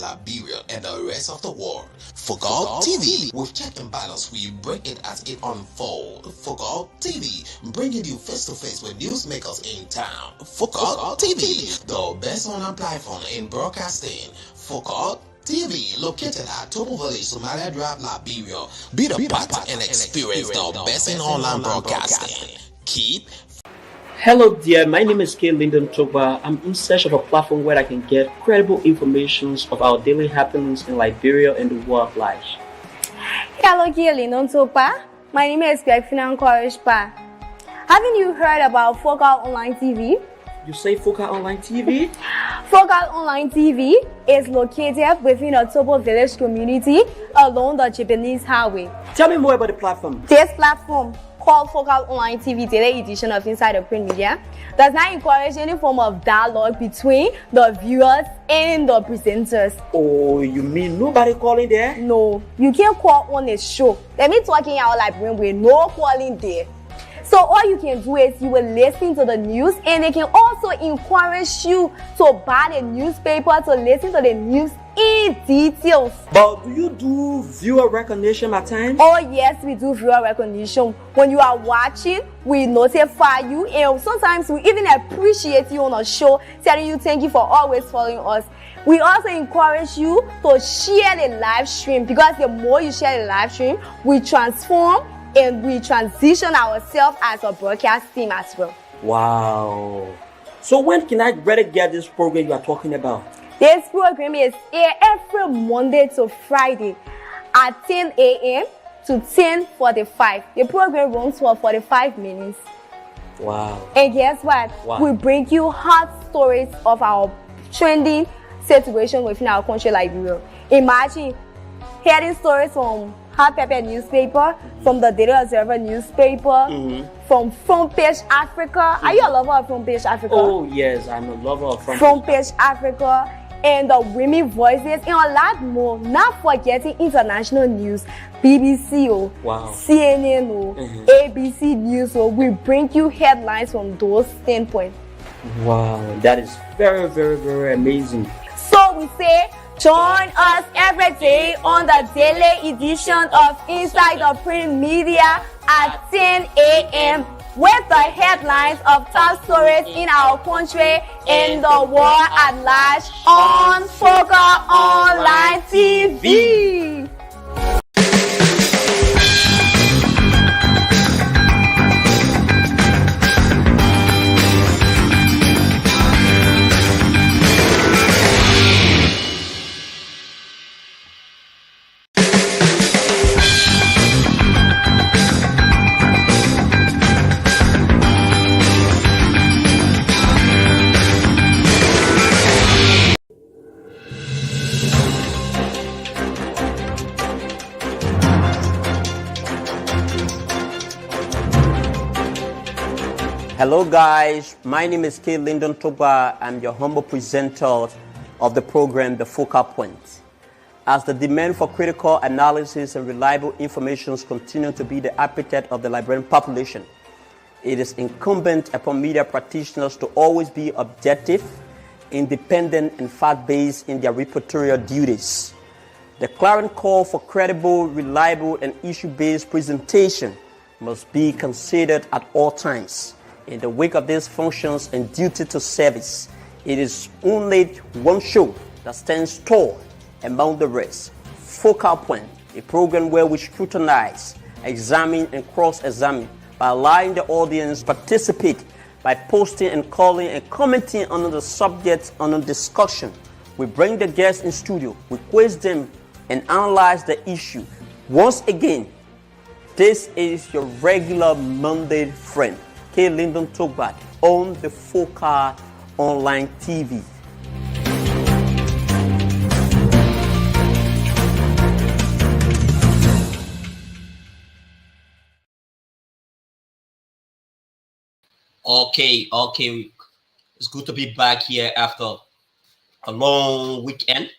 Liberia, and the rest of the world. Football TV, with check and balance, we break it as it unfolds. Football TV, bringing you face to face with newsmakers in town. Football TV, the best online platform in broadcasting. Football TV, located at Topo Village, Somalia Drive, Liberia. Be the part and experience the best in online broadcasting. Keep. Hello there, my name is K. Lyndon Togba. I'm in search of a platform where I can get credible information of our daily happenings in Liberia and the world at large. Hello, K. Lyndon Togba. My name is Perfina Korishpa. Haven't you heard about Focal Online TV? You say Focal Online TV? Focal Online TV is located within a Topo Village community along the Japanese Highway. Tell me more about the platform. This platform, called Focal Online TV Daily Edition of Inside the Print Media, does not encourage any form of dialogue between the viewers and the presenters. Oh, you mean nobody calling there? No, you can't call on a show. Let me talking out like with no calling there. So all you can do is you will listen to the news, and they can also encourage you to buy the newspaper to listen to the news in details. But do you do viewer recognition at times? Oh yes, we do viewer recognition. When you are watching, we notify you, and sometimes we even appreciate you on a show, telling you thank you for always following us. We also encourage you to share the live stream, because the more you share the live stream, we transform and we transition ourselves as a broadcast team as well. Wow. So when can I better get this program you are talking about? This program is aired every Monday to Friday at 10 a.m. to 10:45. The program runs for 45 minutes. Wow. And guess what? Wow. We bring you hot stories of our trending situation within our country, Liberia. Imagine hearing stories from Hot Pepper newspaper, from the Daily Observer newspaper, from Front Page Africa. Are you a lover of Front Page Africa? Oh yes, I'm a lover of Front Page Africa, and the Women Voices, and a lot more. Not forgetting international news, BBC, wow. CNN, ABC News. We bring you headlines from those standpoints. Wow, that is very, very, very amazing. So we say, join us every day on the daily edition of Inside the Print Media at 10 a.m. with the headlines of top stories in our country and the world at large on Focal Online TV. Hello guys, my name is K. Lyndon Togba. I'm your humble presenter of the program The Focal Point. As the demand for critical analysis and reliable information continues to be the appetite of the Liberian population, it is incumbent upon media practitioners to always be objective, independent, and fact-based in their reportorial duties. The clarion call for credible, reliable, and issue-based presentation must be considered at all times. In the wake of these functions and duty to service, it is only one show that stands tall among the rest. Focal Point, a program where we scrutinize, examine, and cross-examine by allowing the audience to participate by posting and calling and commenting on the subjects under discussion. We bring the guests in studio, we quiz them, and analyze the issue. Once again, this is your regular Monday friend, K. Lyndon Togba, on the Focal Online TV. Okay. It's good to be back here after a long weekend.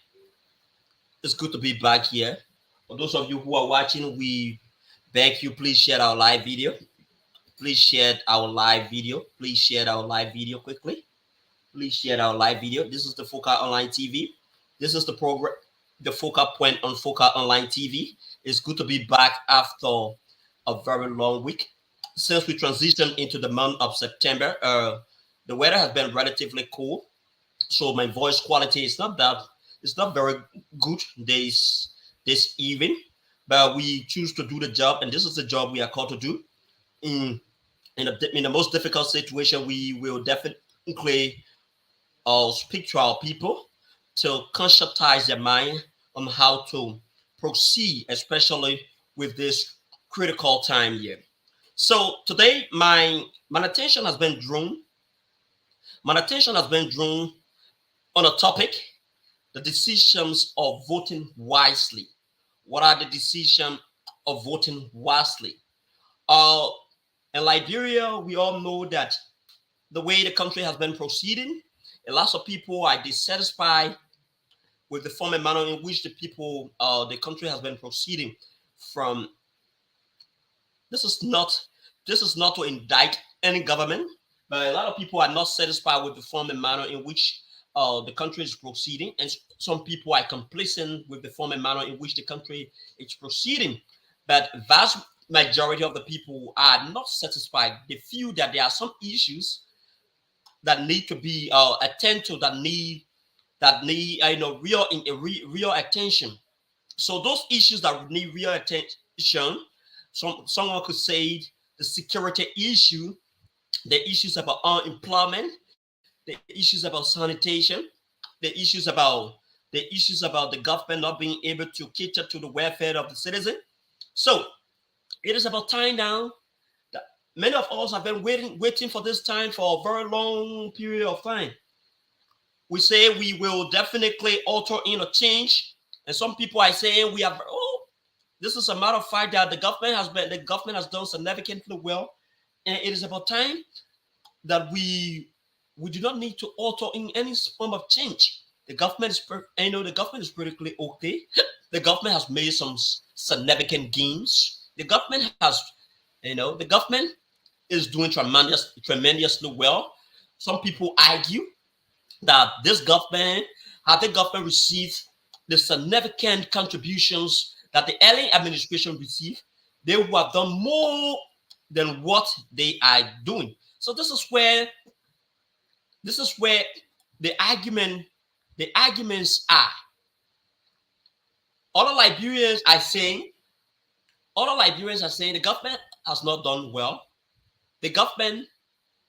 It's good to be back here. For those of you who are watching, we beg you, please share our live video. Please share our live video. Please share our live video quickly. Please share our live video. This is the Focal Online TV. This is the program, the Focal Point on Focal Online TV. It's good to be back after a very long week. Since we transitioned into the month of September, the weather has been relatively cool, so my voice quality is not that, it's not very good this evening. But we choose to do the job, and this is the job we are called to do. In in the most difficult situation, we will definitely speak to our people to conscientize their mind on how to proceed, especially with this critical time here. So today, my attention has been drawn. My attention has been drawn on a topic: the decisions of voting wisely. What are the decisions of voting wisely? Uh, in Liberia, we all know that the way the country has been proceeding, a lot of people are dissatisfied with the form and manner in which the country has been proceeding. From this is not this is not to indict any government, but a lot of people are not satisfied with the form and manner in which the country is proceeding, and some people are complacent with the form and manner in which the country is proceeding. But vast majority of the people are not satisfied. They feel that there are some issues that need to be attended to, that need real attention. So those issues that need real attention, someone could say the security issue, the issues about unemployment, the issues about sanitation, the issues about the government not being able to cater to the welfare of the citizen. So it is about time now that many of us have been waiting for this time for a very long period of time. We say we will definitely alter in a change, and some people are saying we have. Oh, this is a matter of fact that the government has done significantly well, and it is about time that we do not need to alter in any form of change. The government is politically okay. The government has made some significant gains. The government is doing tremendously well. Some people argue that this government, had the government received the significant contributions that the early administration received, they would have done more than what they are doing. So this is where the arguments are. Other Liberians are saying, the government has not done well. The government,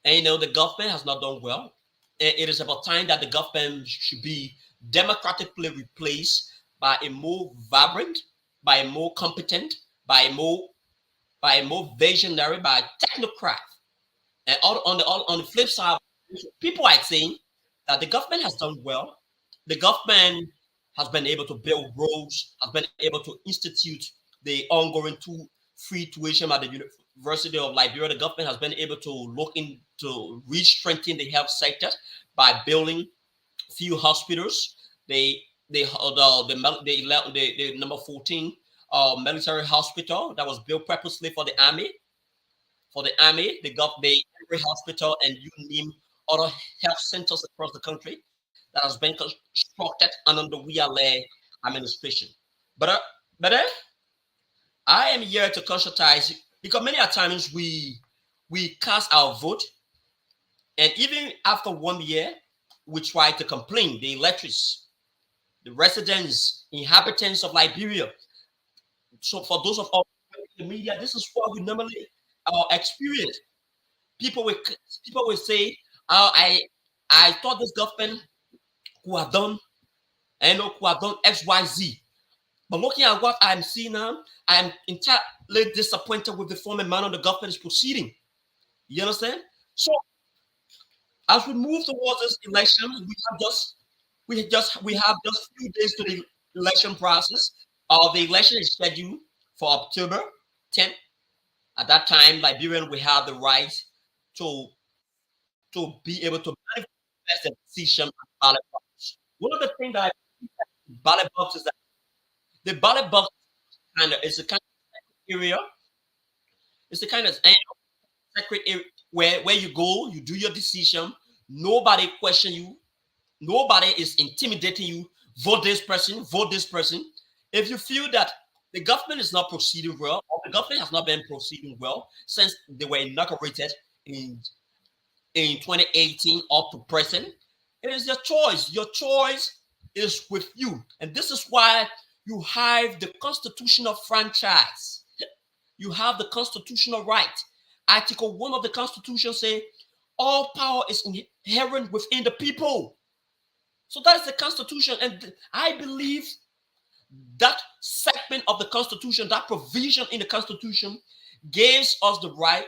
the government has not done well. It is about time that the government should be democratically replaced by a more vibrant, by a more competent, by a more visionary, by a technocrat. And on the flip side, people are saying that the government has done well. The government has been able to build roads, has been able to institute the ongoing free tuition at the University of Liberia. The government has been able to look into re-strengthen the health sector by building few hospitals. The number 14 military hospital that was built purposely for the army. The Every hospital, and you name other health centers across the country that has been constructed under the Wiale administration. But I am here to conscientize, because many a times we cast our vote, and even after 1 year, we try to complain. The electors, the residents, inhabitants of Liberia. So for those of us in the media, this is what we normally experience. People will people will say, "Oh, I thought this government who have done, who have done X, Y, Z." But looking at what I'm seeing now, I am entirely disappointed with the form and manner the government is proceeding. You understand? So as we move towards this election, we have just few days to the election process. The election is scheduled for October 10th. At that time, Liberian will have the right to be able to manifest their decision on ballot box. One of the things that I believe that ballot box is that the ballot box is a kind of area. It's the kind of secret area where you go, you do your decision. Nobody question you. Nobody is intimidating you vote this person, vote this person. If you feel that the government is not proceeding well, or the government has not been proceeding well since they were inaugurated in 2018 up to present, it is your choice. Your choice is with you. And this is why you have the constitutional franchise. You have the constitutional right. Article 1 of the Constitution says all power is inherent within the people. So that is the Constitution. And I believe that segment of the Constitution, that provision in the Constitution, gives us the right,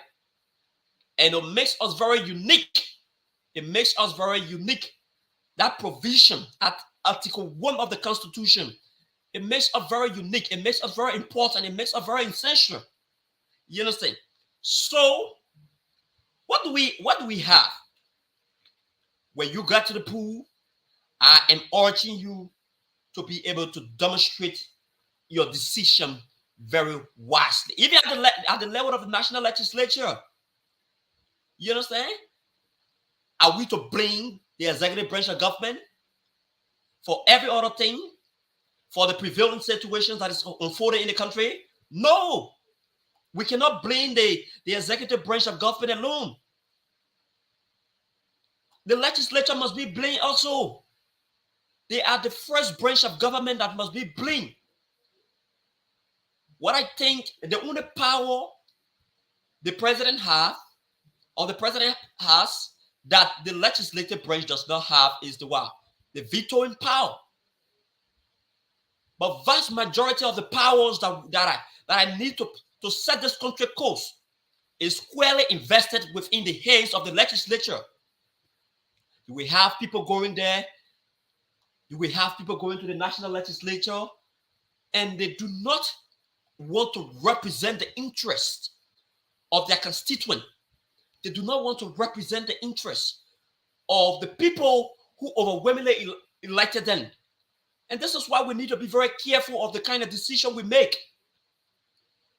and it makes us very unique. It makes us very unique. That provision at Article 1 of the Constitution, it makes us very unique. It makes us very important. It makes us very essential. You understand? So, what do we have? When you get to the pool, I am urging you to be able to demonstrate your decision very wisely, even at the level of the national legislature. You understand? Are we to blame the executive branch of government for every other thing, for the prevailing situations that is unfolding in the country? No, we cannot blame the executive branch of government alone. The legislature must be blamed also. They are the first branch of government that must be blamed. What I think the only power the president has, or the president has, that the legislative branch does not have is the what? The vetoing power. But vast majority of the powers that I need to set this country course is squarely invested within the hands of the legislature. You will have people going there. You will have people going to the national legislature, and they do not want to represent the interest of their constituent. They do not want to represent the interest of the people who overwhelmingly elected them. And this is why we need to be very careful of the kind of decision we make.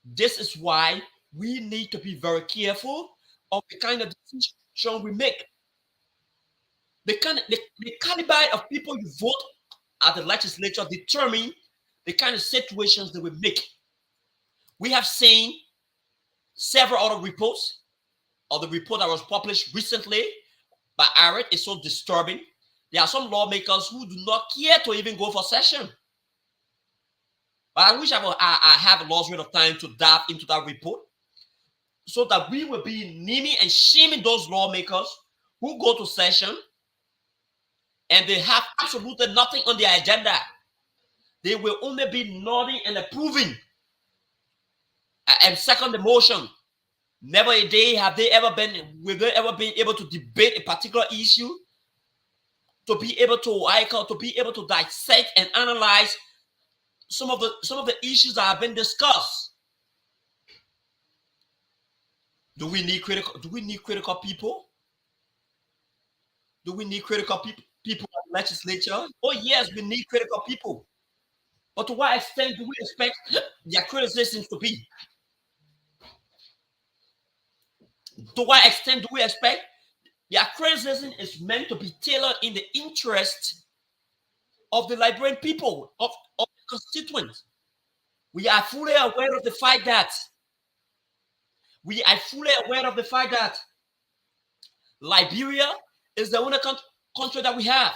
This is why we need to be very careful of the kind of decision we make. The caliber of people you vote at the legislature determine the kind of situations that we make. We have seen several other reports, or the report that was published recently by ARED is so disturbing. There are some lawmakers who do not care to even go for session. But I wish I have a lost rate of time to dive into that report, so that we will be naming and shaming those lawmakers who go to session and they have absolutely nothing on their agenda. They will only be nodding and approving and second the motion. Never a day have they ever been able to debate a particular issue, to be able to dissect and analyze some of the issues that have been discussed. Do we need critical people? Do we need critical people in the legislature? Oh yes, we need critical people. But to what extent do we expect their criticisms to be? To what extent do we expect their criticism is meant to be tailored in the interest of the Liberian people, of the constituents? We are fully aware of the fact that Liberia is the only country that we have.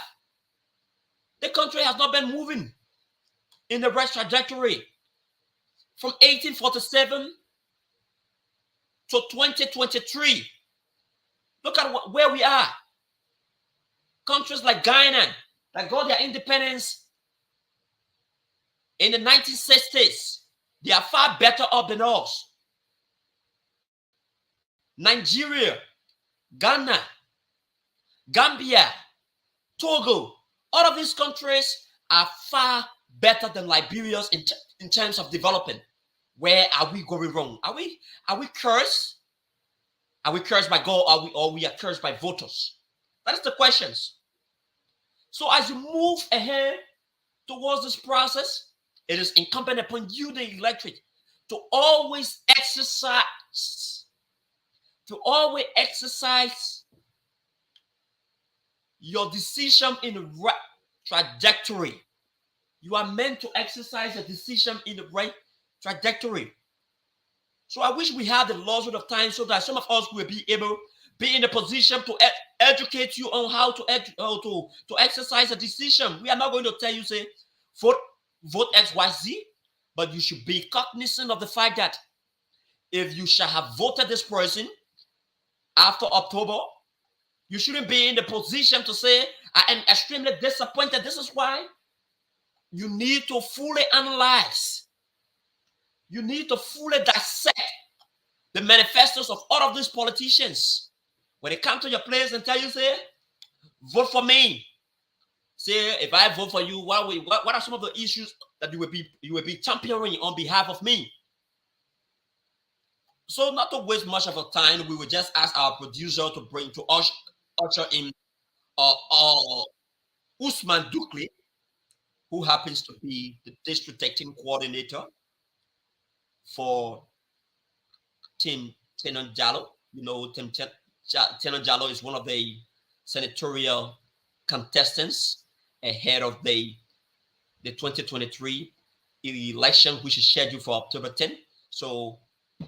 The country has not been moving in the right trajectory from 1847 to 2023. Look at where we are. Countries like Ghana that got their independence in the 1960s, they are far better off than us. Nigeria, Ghana, Gambia, Togo, all of these countries are far better than Liberia in terms of development. Where are we going wrong? Are we cursed? Are we cursed by God, or we are cursed by voters? That is the questions. So as you move ahead towards this process, it is incumbent upon you, the electorate, to always exercise your decision in the right trajectory. You are meant to exercise a decision in the right trajectory. So I wish we had the luxury of time so that some of us will be able be in a position to educate you on how to exercise a decision. We are not going to tell you, say, vote XYZ, but you should be cognizant of the fact that if you shall have voted this person after October, you shouldn't be in the position to say, I am extremely disappointed. This is why you need to fully analyze. You need to fully dissect the manifestos of all of these politicians. When they come to your place and tell you, say, vote for me. Say, if I vote for you, what are some of the issues that you will be championing on behalf of me? So not to waste much of our time, we will just ask our producer to usher in Usman Dukli, who happens to be the district team coordinator for Team Tenon Jallow. You know, Team Tenon Jallow is one of the senatorial contestants ahead of the 2023 election, which is scheduled for October 10th. So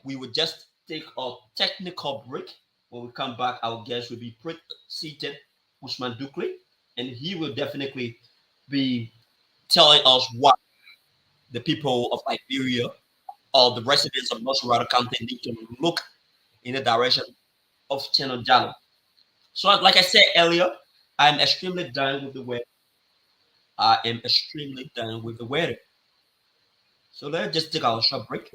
we will just take a technical break. When we come back, our guest will be seated, Usman Dukli, and he will definitely be telling us what the people of Liberia or the residents of North Rada County need to look in the direction of Tenon Jallow. So, like I said earlier, I'm extremely done with the weather. I am extremely done with the weather. So let's just take our short break.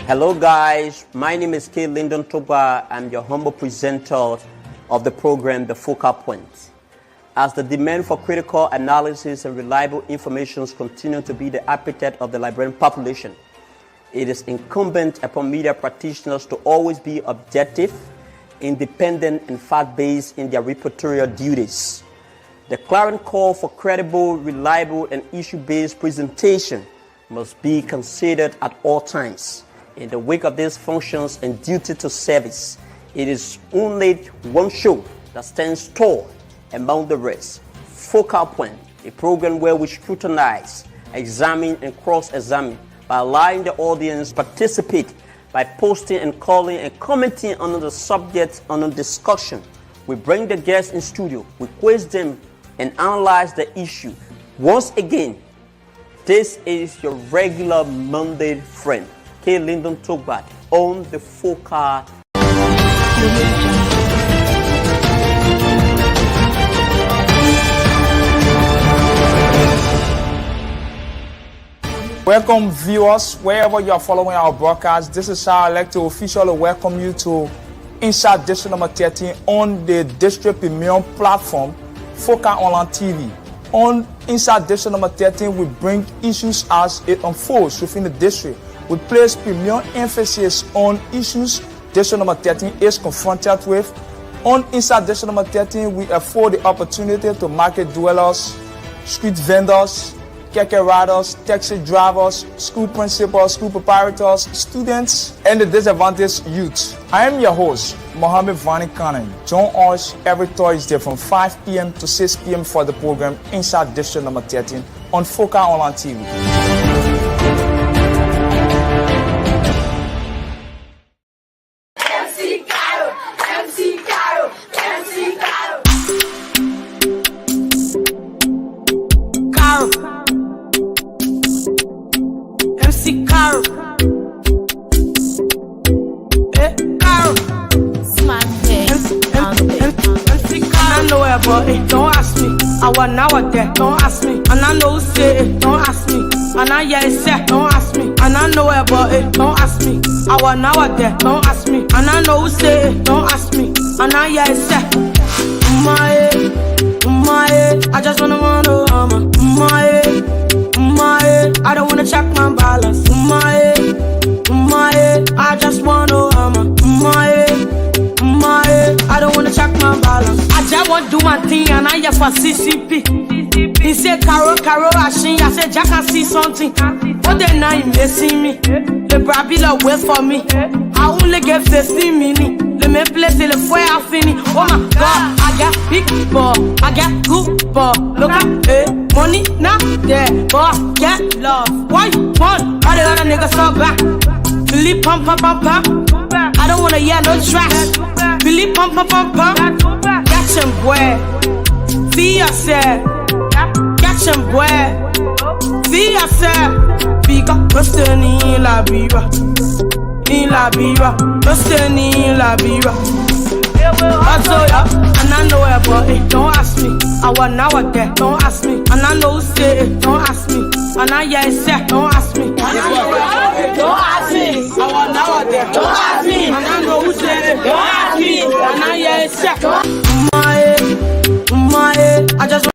Hello guys, my name is K. Lyndon Toba. I'm your humble presenter of the program, The Focal Point. As the demand for critical analysis and reliable information continues to be the appetite of the Liberian population, it is incumbent upon media practitioners to always be objective, independent, and fact-based in their reportorial duties. The clarion call for credible, reliable, and issue-based presentation must be considered at all times. In the wake of these functions and duty to service, it is only one show that stands tall among the rest. Focal Point, a program where we scrutinize, examine, and cross-examine by allowing the audience participate by posting and calling and commenting on the subject on the discussion. We bring the guests in studio, we quiz them, and analyze the issue. Once again, this is your regular Monday friend, K. Lyndon Toba, on the Focal. Welcome viewers, wherever you are following our broadcast. This is how I'd like to officially welcome you to Inside District number 13 on the District Premium platform, Focal Online TV. On Inside District number 13, we bring issues as it unfolds within the district. We place premium emphasis on issues District number 13 is confronted with. On Inside District number 13, we afford the opportunity to market dwellers, street vendors, keke riders, taxi drivers, school principals, school proprietors, students, and the disadvantaged youth. I am your host, Mohammed Vani Kanan. Join us every Thursday from 5 p.m. to 6 p.m. for the program Inside District number 13 on Focal Online TV. Don't ask me, I want now or there, don't ask me. And I know say it, don't ask me. And I yeah it's set, don't ask me. And I know about it, don't ask me. I want now or there, don't ask me. And I know say it, don't ask me. And I yeah it's set. I just wanna I don't wanna check my balance. I just wanna I don't wanna check my balance. I just want to do my thing and I here for CCP. He said Caro, Ashin. I said Jack can see something. But then now he missing me. The Brabila wait for me. I only get 15 minutes. Let me play till the fire fini. Oh my God, I got big ball, I got good ball. Look at money not there, but I get love. Why you want? All the other niggas so back. Billy pump pump pump pump. I don't wanna hear no trash. Billy pump pump pump pump. Catch him boy, see yourself. Catch him boy, see yourself. Because reste ni la biwa. Ni la biwa, reste ni la biwa. I saw ya, and I know it, but it don't ask me. I want now or there, don't ask me. And I know say it, don't ask me. And I yeah it's set, don't ask me. And I know it, don't ask me. I want now or there, don't ask me. And I know who said it, don't ask me. And I yeah it's set. My head, I just.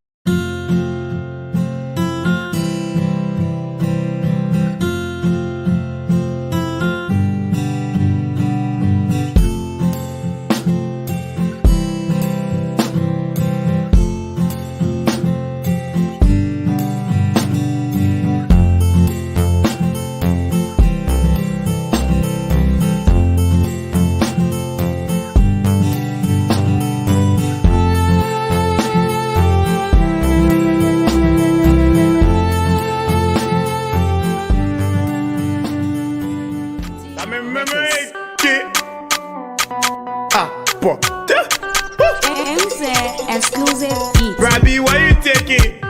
Brabby, why you taking?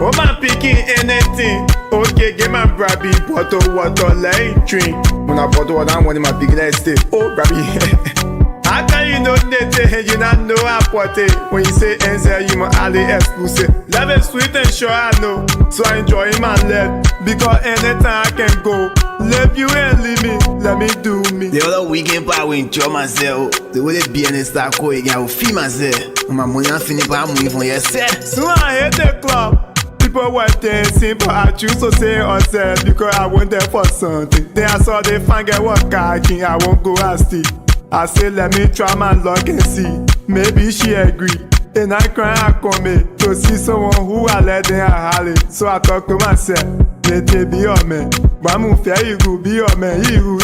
Oh, man, picking anything. Okay, get my Brabby, bottle water, like drink. When I bottle water, I'm one of my big legs. Oh, Brabby. How can you know that you not know I put it? When you say answer, you my alley exclusive. Love is sweet and sure I know. So I enjoy my life. Because anytime I can go. Love you and leave me, let me do me. The other weekend, I will enjoy myself. The way they be in the start going, I will feel myself. My money I'm finished, but I'm moving from yourself. So I hit the club. People were dancing, but I choose to say myself because I went there for something. Then I saw the fan get what king, I won't go ask it. I said, let me try my luck and see. Maybe she agree. And I cry, I come to see someone who I let them holler. So I talk to myself, let it be your man. Mamu fair, you go be your man. You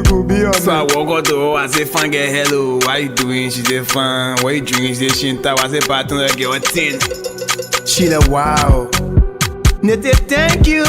go be your man. So I walk out the door, I say, fan get hello. What you doing? She say, fan. What you drinking? She say, Shinta. I say, partner, get what tin. She like, wow. Nete, thank you.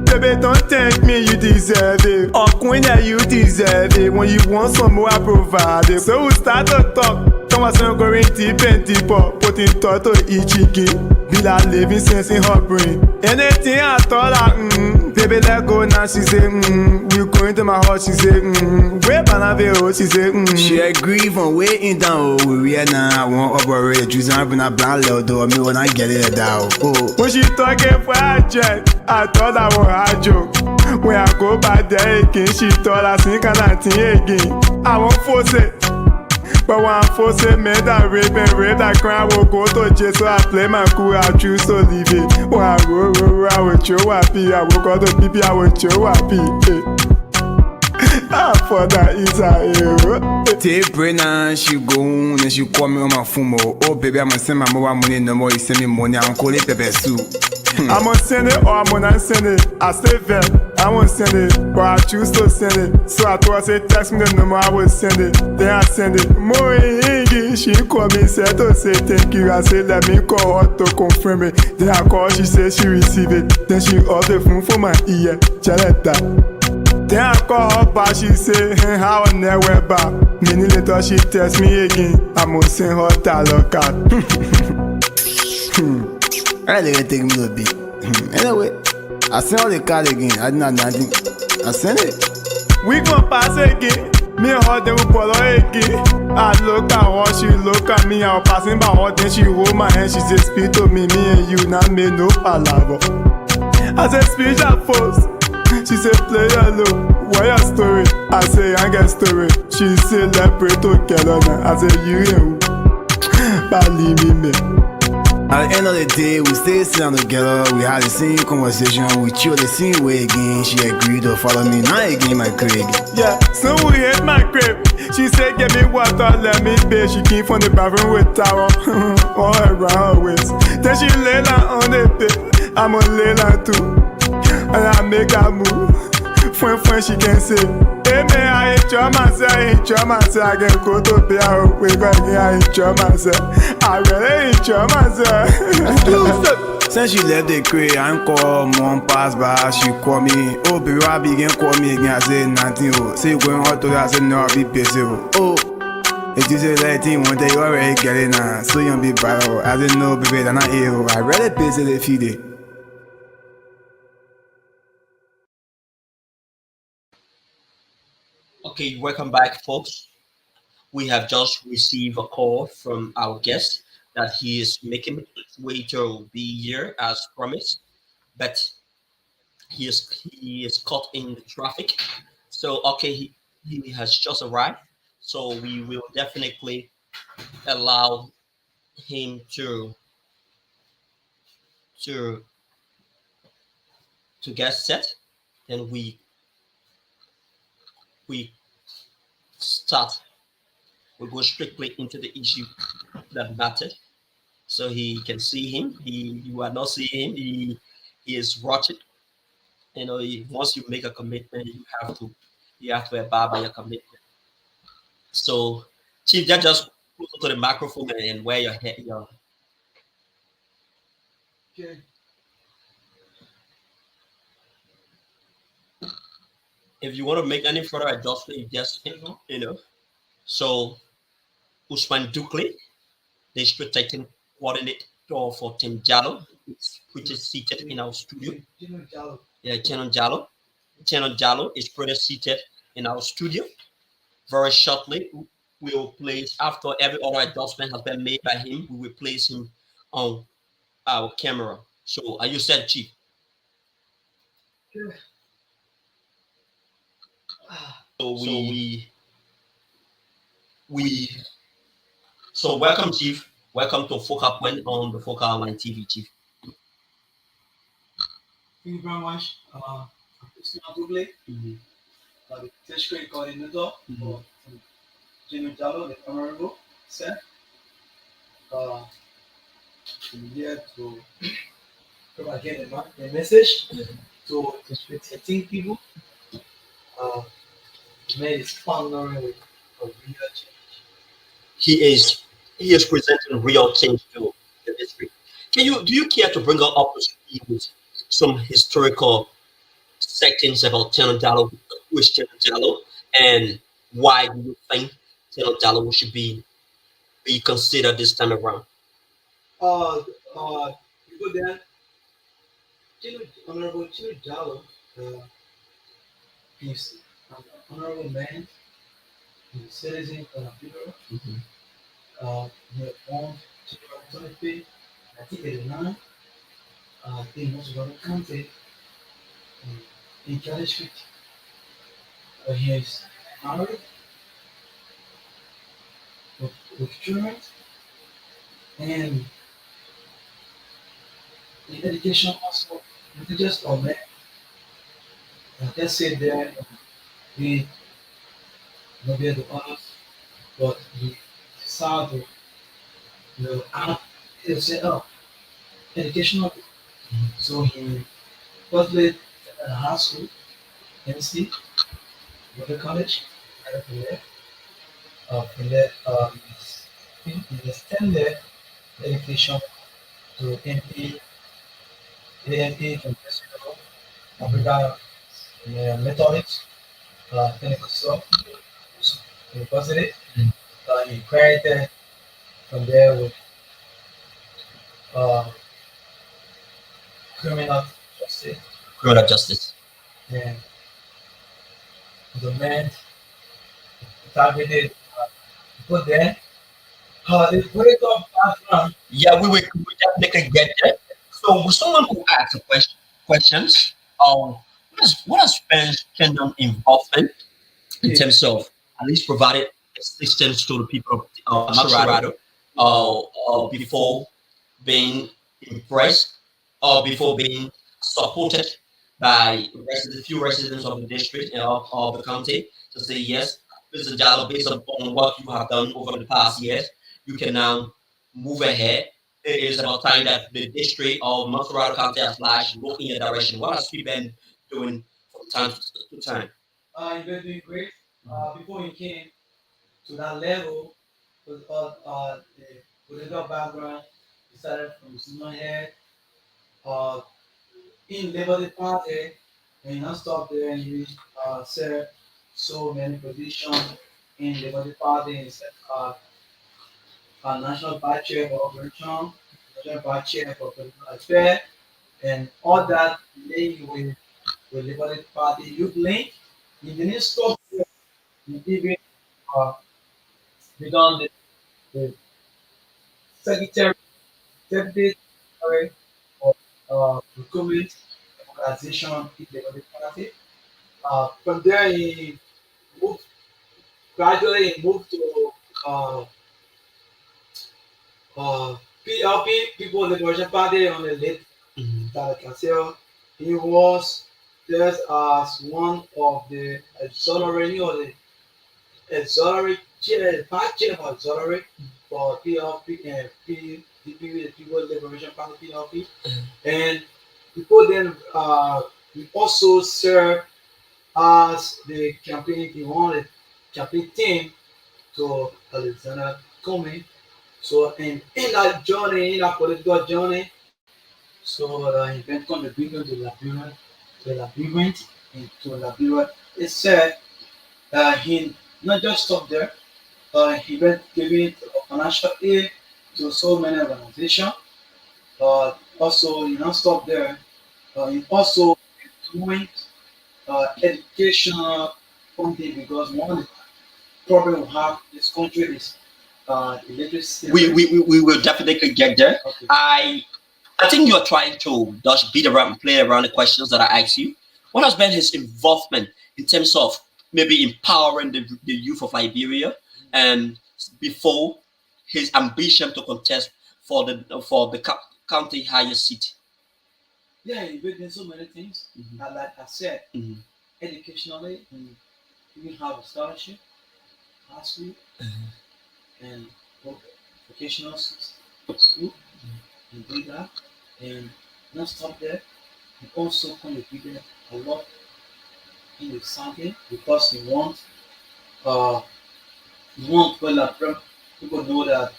Baby, don't thank me, you deserve it. Oh, queen, that you deserve it. When you want some more, I provide it. So we start to talk. Come on, son, going deep and deeper. Putting thought to each again. Be like living sense in her brain. Anything I thought like, baby, let go now. She say, we going to my heart. She say, where Banavero? She say, She agree from waiting down. Oh, we are now. I want operate. Juice and bring a blind little door. Me when I get it down. Oh, when she talking for a jet, I thought I was a joke. When I go back there again, she thought I think I think again. I won't force it. But when I force it, man, that rape that crime will go to jail. So I play my cool, I choose to leave it. When I go, I will show happy. I will go to PP, I will show happy. Ah, for that is a hero. Take Brennan, she go on and she call me on my phone. Oh, baby, I'm gonna send my mobile money no more. You send me money, I'm calling pepper soup. I'm gonna send it or I'm gonna send it. I stay there, I won't send it, but I choose to send it. So I told her, say, text me the number, I will send it. Then I send it. More she call me, said to say thank you. I said, let me call her to confirm it. Then I call, she said she received it. Then she ordered the phone for my ear. Chaletta. Then I call her back, she say, hey, how I never back. Minute later, she text me again. I must send her dollar card. I think it take me a little bit. Anyway, I send all the card again. I did not nothing. I send it. We gon' pass again. Me and her, then we pull her again. I look at her, she look at me. I was passing by her, then she hold my hand. She said, speak to me and you, not me, no palaver. I said, speak at first. She said, play alone. What your story? I say, I get story. She said, let's pray together now. I said, you and who? Believe me. At the end of the day, we stay sitting together. We had the same conversation. We chill the same way again. She agreed to follow me. Now again, my crib. Yeah, so we hit my crib. She said, get me water, let me pay. She came from the bathroom with towel all around her waist. Then she lay down on the bed. I'ma lay down too. And I make her move. Friend, she can say, Eme I choma say I get go to pia we go I choma say I really choma say. Since she left the crib, I call mom pass by, she call me. Oh, baby, I begin call me again. I say nothing. Oh, say you going out to that, I say no, I'll be busy. Oh, it is a right thing. One day you already get it now. So you be bad. I didn't know, baby, that I'm here. I really busy the feed it. Okay, welcome back, folks. We have just received a call from our guest that he is making his way to be here as promised, but he is caught in the traffic. So okay, he has just arrived. So we will definitely allow him to to get set. Then we start. We go strictly into the issue that mattered. So he can see him. You are not seeing him. He is watching. You know, once you make a commitment, you have to abide by your commitment. So, Chief, just close to the microphone and wear your head. Okay. If you want to make any further adjustment, you just So, Usman Dukle, the protecting coordinator for Team Jallo, which is seated in our studio. Yeah, Chenon Jallo. Chenon Jallo is pretty seated in our studio. Very shortly, we will place, after every other adjustment has been made by him, we will place him on our camera. So, are you set, Chief? Good. So welcome, Chief. Welcome to Focal Point on the Focal Online TV, Chief. Thank you very much. Usman Dukle, the district coordinator for General Jallo, the Honorable Sir. I'm here to propagate the message to district 13 people. Made his partnering with a real change. He is presenting real change to the district. Do you care to bring up to speed with some historical sections about Chenon Jallo, who is Chenon Jallo, and why do you think Chenon Jallo should be considered this time around? You go there. Honorable Chenon Jallo is an honorable man, he's a citizen of the bureau. He was born in 1989. In most of the country, in Cali Street. He is married with children, and in education also, not just a man. Just sit there and read maybe the others, but he decided to set up educational. So he was with high school, MC, went to college, and from there, he extended education to MP, AMP from Mexico, Africa, Methodist, Pentecostal University. He graduated from there with criminal justice. Criminal justice. And the man targeted put there. The political background. Yeah, we will definitely get there. So, with someone who asks questions, what has Chenon involvement in terms of at least provided assistance to the people of Macerado before being impressed or before being supported by few residents of the district and of the county to say, yes, Mr. Jallo, based on what you have done over the past years, you can now move ahead. It is about time that the district of Macerado County at large look in your direction. What has he been doing from time to time? He been doing great. Before he came to that level, with the political background, he started from senior head in Labour Party, and he not stopped there. And he served so many positions in Labour Party. He said, national vice chair for operation, national vice chair for political affairs, and all that linked with Labour Party youth link. He didn't stop there. He even uh, become the secretary, deputy secretary of recruitment organization in Labour Party. From there, he moved gradually. He moved to uh, PLP, People Liberation Party, on the late Dalakaseo. He was just as one of the exonerating or the exonerate chair, vice chair for exonerate for PLP and PDP, the People Liberation Party PLP. And before then, he also served as the campaign, he wanted campaign team to Alexander Comey. So in that journey, in that political journey, so he went contributing to Labyrinth, into Labyrinth. It said he not just stopped there, he went giving financial aid to so many organizations. Also, he not stopped there. He also doing educational funding, because one of the problem we have in this country is illiteracy. We will definitely get there. Okay. I think you are trying to just beat around and play around the questions that I asked you. What has been his involvement in terms of maybe empowering the youth of Liberia, and before his ambition to contest for the county higher seat? Yeah, he did so many things. And like I said, educationally, he have a scholarship, school, and vocational school. He did that, and not stop there. He also contributed a lot in the something, because he wants people know that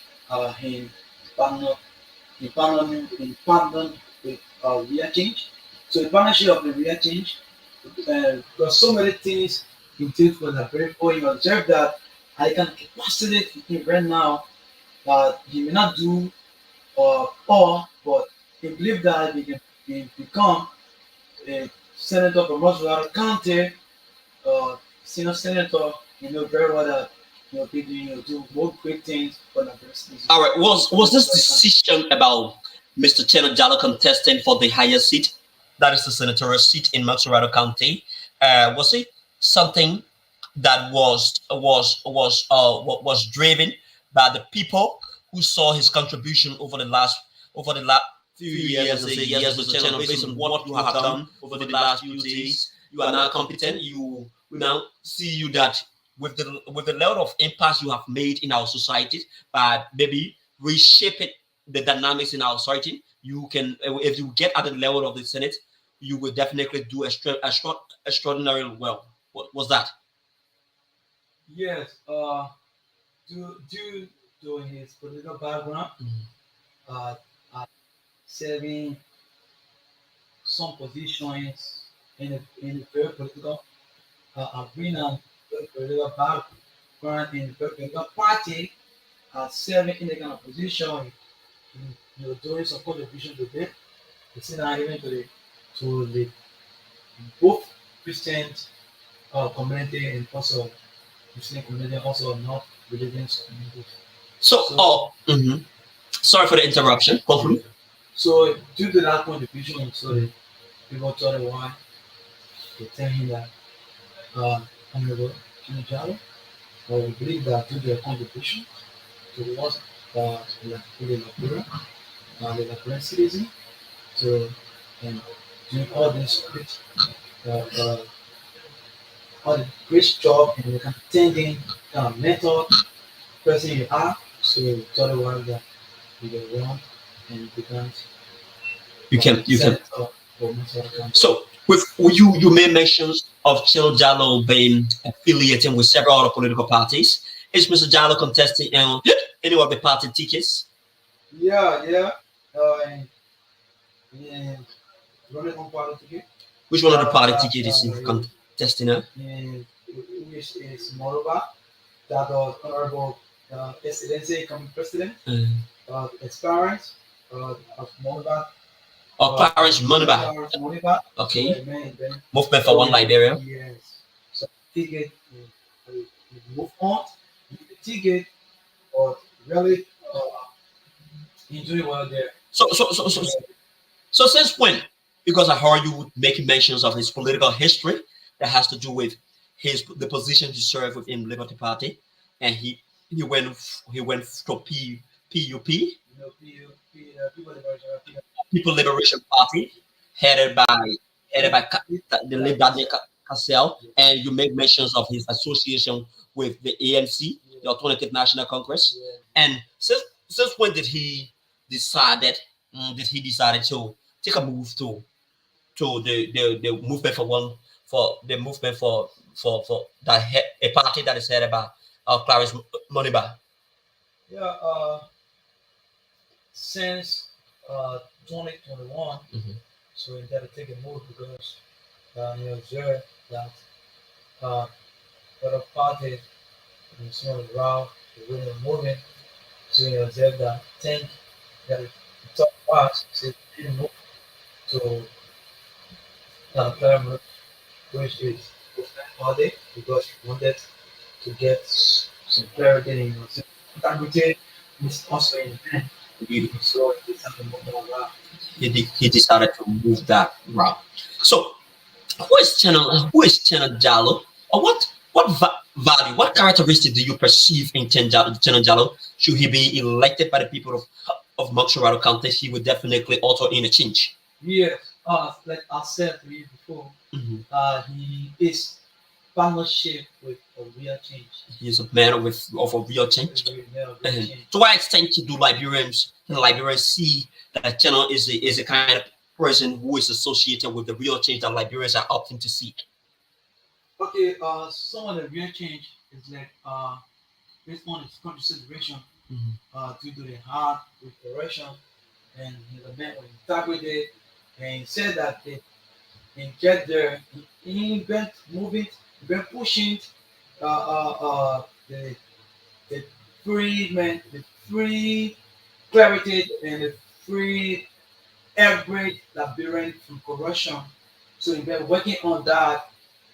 he partnered with Real Change. So the partnership of the Real Change, because so many things he did for the very poor. You observe that I can capacity him right now that he may not do all, but he believe that he can become a senator from Roswell County, senior senator. You know very well that people do more great things for the person. All right. Was this decision about Mr. Cheno Jallow contesting for the higher seat, that is the senatorial seat in Montserrat County, was it something that was driven by the people who saw his contribution over the last few years? Mr. Cheno, based on what you have done over the last few days, you are now competent. We now see you that with the level of impact you have made in our society, by maybe reshaping the dynamics in our society, you can, if you get at the level of the Senate, you will definitely do extraordinarily well. What was that? Yes, due to his political background, serving some positions in the very political arena, very political background in the political party, serving in the kind of position, doing some contribution to them. You see now even to the both Christian community and also Muslim community, also not religious community. Sorry for the interruption. Conclude. So due to that contribution, so the people told him why they tell him that Honorable Cheno Jallow, we believe that due to their contribution towards the Liberian citizen, so and doing all this great all the great job and the attending mentor person you are, so you told him why that you get wrong and becomes you can. So with you made mentions of Channel Jallo being affiliating with several other political parties. Is Mr. Jallo contesting any of the party tickets? Yeah. And running on part of the Which one of the party tickets is he contesting? and which is Moreover that the honorable presidency coming president experience of Moreover. Parish Moneba. Moreover. Okay. Then Movement for One Liberia. yes. So ticket move on. The ticket or really enjoy while there. So since when? Because I heard you making mentions of his political history that has to do with the position he served within Liberty Party, and he went to PUP, People Liberation Party, headed by the late Daniel Cassell, and you make mentions of his association with the ANC, the Alternative National Congress, and since when did he decided to take a move to the movement for that a party that is headed by Clarence Moniba? Yeah, since 2021, so we got to take a move because you observe that other parties and some of the route, the winning movement, so you observe that think that the top parts say move to the which is the party because he wanted to get some clarity in himself. Integrity is also in the so it's something more route. He decided to move that route. So who is Channel Jallo, or what value, what characteristic do you perceive in Channel Jallo? Should he be elected by the people of Montserrat County? He would definitely alter in a change. Yes, like I said to you before, he is partnership with a real change. He is a man of a real change. To what extent do Liberians see that Channel is a kind of person who is associated with the real change that Liberians are opting to seek? Okay, some of the real change is like based on his consideration due to the hard preparation, and he's a man with integrity, and he said that and get there, he been moving, been pushing the free clarity and the free every Liberian from corruption. So he been working on that,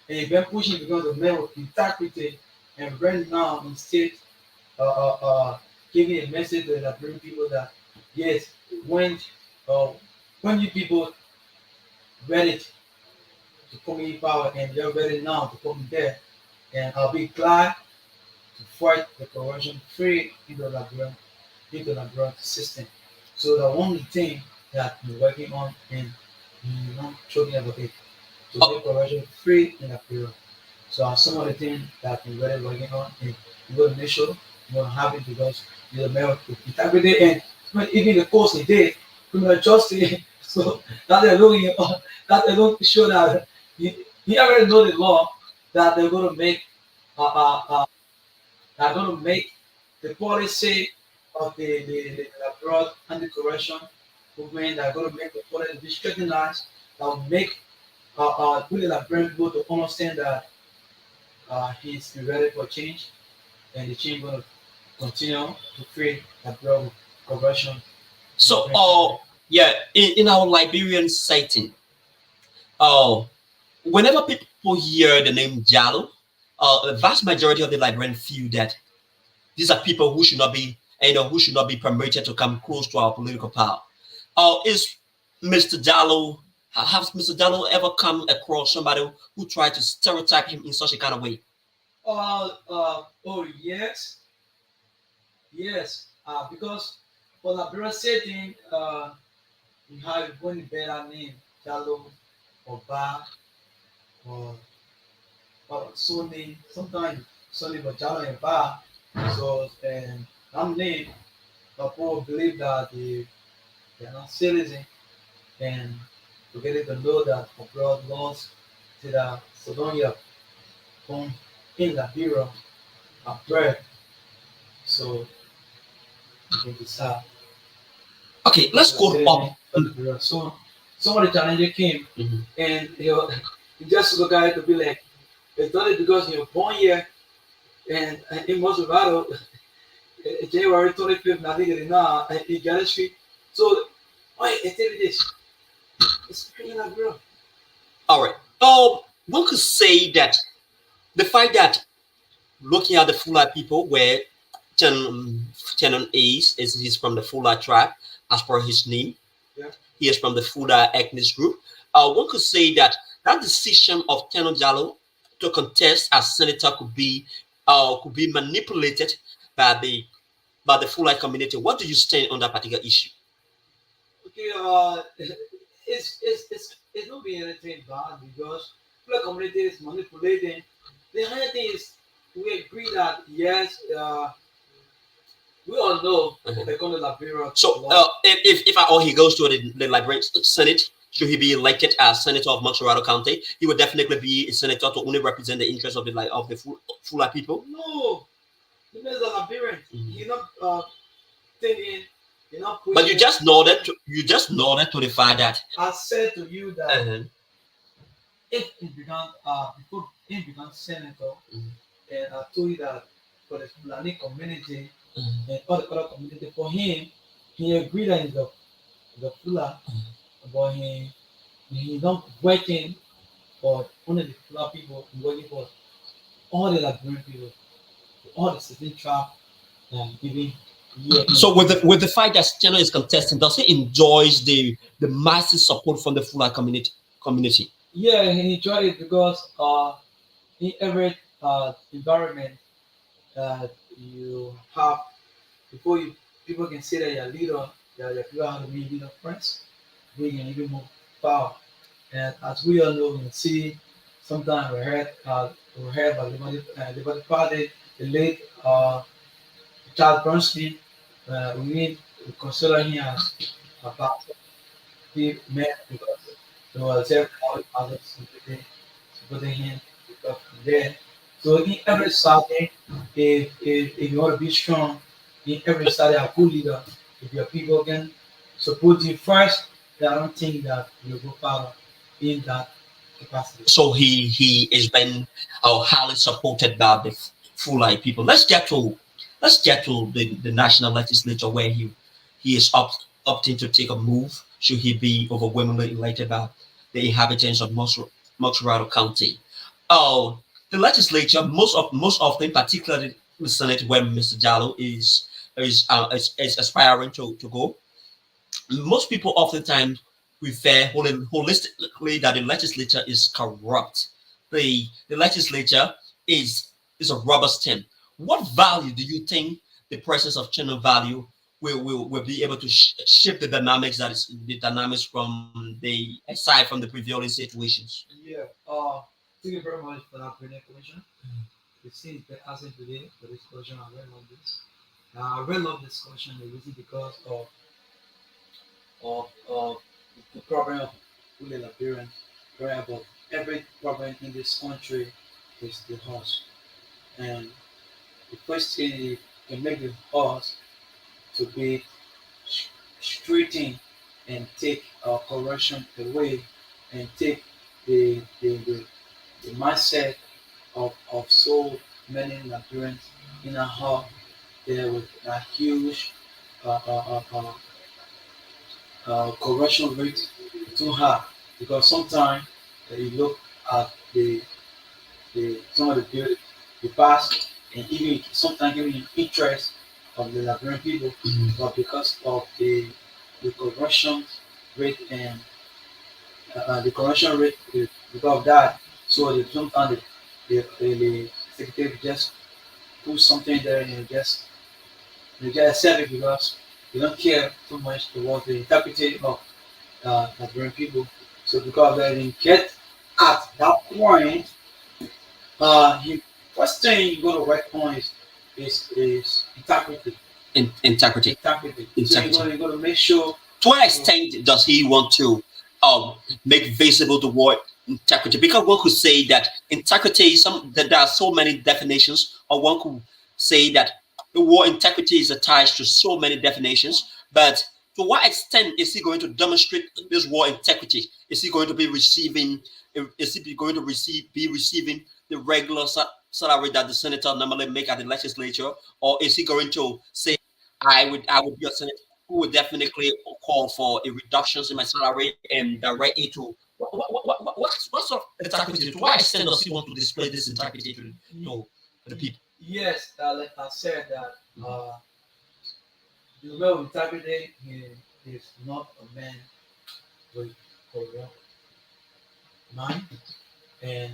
and he been pushing because of men with integrity, and right now instead giving a message to the Liberian people that yes, when you people ready to come in power and you're ready now to come there, and I'll be glad to fight the corruption free in the Liberian system. So the only thing that we're working on and not talking about it to make corruption free in Liberia. So some of the things that we're really working on, and we're going to make sure we're going to have it because you're the mayor with integrity, and even the course he did, criminal justice. So that they're looking that they don't show that he already know the law that they're going to make the policy of the abroad anti-corruption movement. They're going to make the policy be scrutinized. That will make really bring people to understand that he's ready for change, and the change going to continue to create abroad corruption. So, in our Liberian setting, whenever people hear the name Jallo, the vast majority of the Liberians feel that these are people who should not be, permitted to come close to our political power. Has Mr. Jallo ever come across somebody who tried to stereotype him in such a kind of way? Yes. Because for Liberian setting, you have one better name, Jallo, or Ba, or Sunni. Sometimes Sunni, but Jallo and Ba. So, and that name, people believe that they're not citizen, and to get it to know that abroad laws say that Sodonia come in Liberia are bread. So you can decide. Okay, let's go up. So some of the challenges came and you just look at it to be like, it's only because you're born here and in Mosovado, January 25th, nothing now in Galley Street. So, why I tell you this? It's pretty like, bro. All right. One could say that the fact that looking at the Fula people, where Tenon is he's from the Fula tribe, as per his name. Yeah. He is from the Fula ethnic group. One could say that decision of Tenon Jallow to contest as senator could be manipulated by the Fula community. What do you stand on that particular issue? Okay, it's not being anything bad because Fula community is manipulating. The other thing is we agree that yes, we all know they're going to Liberia. So if he goes to the Liberian Senate, should he be elected as senator of Montserrat County, he would definitely be a senator to only represent the interests of the Fula people. No, he is a Liberian. He's not thinking. You're not. But you just nodded to the fact that I said to you that if he began before he became senator, and I told you that for the Fulani community and all the other community, for him, he agreed that he's the Fula, but he's not working for only the Fula people, he's working for all the Liberian people, all the certain tribe, and giving. Yeah. So with the fact that Tenon is contesting, does he enjoys the massive support from the Fula community? Yeah, he enjoyed it because in every environment you have before people can say that you're a leader, your people have to be leader first, bring an even more power. And as we all know, we see sometimes we heard by the Liberty Party, the late Charles Bernstein. We need to consider him as a pastor. He met because there was a others supporting him because there. So in every Saturday, if you want to be strong, in every Saturday, a good leader, if your people can support you first, then I don't think that you'll go far in that capacity. So he is been highly supported by the Fula people. Let's get to the national legislature where he is opting to take a move should he be overwhelmingly elected by the inhabitants of Montserrat County. The legislature most often, particularly the Senate, where Mr. Jallow is aspiring to go. Most people oftentimes refer holistically that the legislature is corrupt. The legislature is a rubber stamp. What value do you think the presence of Tenon value will be able to shift the dynamics from aside from the prevailing situations? Yeah. Thank you very much for that brilliant question. It seems been asking today for this question. I really love this. I really love this question. The reason because of the problem of Fully Liberian, where about every problem in this country is the horse. And the first thing is to make the horse to be straightened and take corruption away and take the mindset of so many Nigerians in a heart there with a huge corruption rate too high, because sometimes you look at some of the bills the past and even sometimes even interest of the Liberian people, but because of the corruption rate and the corruption rate because of that, so sometimes the secretary just put something there and they just accept it because they don't care too much towards the interpretation of Liberian people. So because they didn't get at that point, first thing you go to work on is integrity. Integrity. So you're going to make sure. To what extent does he want to make visible the word integrity, because one could say that integrity that there are so many definitions, or one could say that the word integrity is attached to so many definitions. But to what extent is he going to demonstrate this word integrity? Is he going to be receiving? Is he going to be receiving the regular salary that the senator normally make at the legislature, or is he going to say, I would be a senator who would definitely call for a reductions in my salary and direct it to what sort of integrity? To what extent does he want to display this integrity to the people? Yes, like I said, that the way with integrity, he is not a man with corrupt mind, and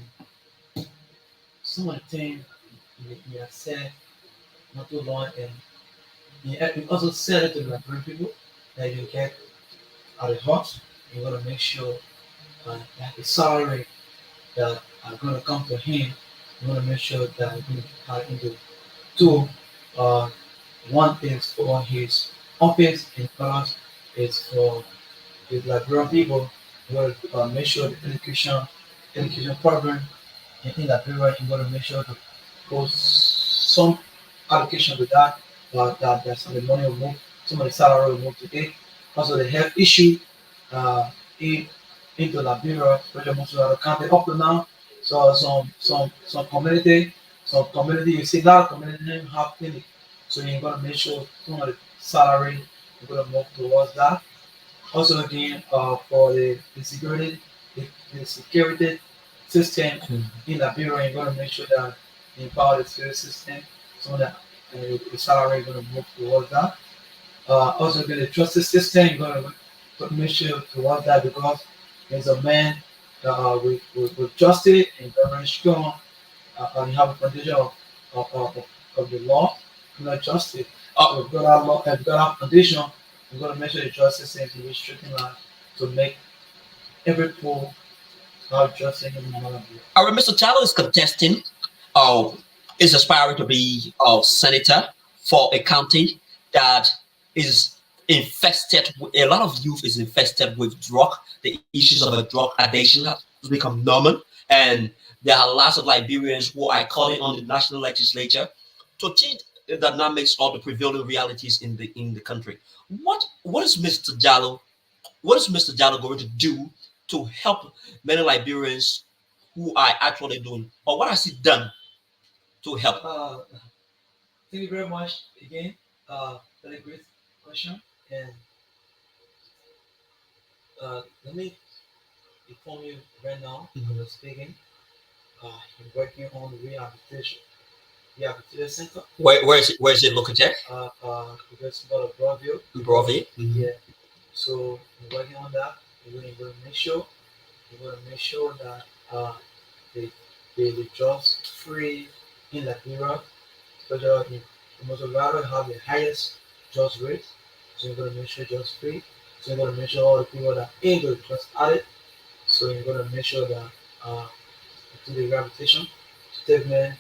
some of the things he has said not too long, and he also said it to the Nigerian people that you get at the heart, you want to make sure that the salary that are going to come to him, you want to make sure that you're going to tie into two. One is for his office, and first is for the Liberian people. You want to make sure the education program in Liberia, you want to make sure to post some allocation to that. That some of the money will move, some of the salary will move today. Also, the health issue into Liberia, especially most of the country up to now. So some community, you see a lot of community have clinic. So you're gonna make sure some of the salary you're gonna move towards that. Also again, for the security, the security system in Liberia, you're gonna make sure that you empower the security system so that the salary is going to move towards that. Also, the justice system, you're going to make sure towards that, because there's a man with justice and very strong, and you have a foundation of the law, not justice. You've got our law, you've got our foundation, you're going to make sure the justice system is restricting that to make every poor have justice in the moment. Mr. Tyler is contesting. Is aspiring to be a senator for a county that is infested with a lot of youth is infested with drug. The issues of a drug addiction has become normal, and there are lots of Liberians who are calling on the national legislature to change the dynamics of the prevailing realities in the country. What is Mr. Jallow? What is Mr. Jallow going to do to help many Liberians who are actually doing, or what has he done to help? Thank you very much again. Very great question. And let me inform you right now, when we're speaking, I'm working on rehabilitation center. Where is it located? Because about a Broadview. Broadview. Yeah. So we're working on that. We're going to make sure that the jobs free in Liberia, especially in Mozambique, have the highest jobs rate. So you're going to make sure jobs free. So you're going to make sure all the people that ain't going to just add it. So you're going to make sure that to the rehabilitation statement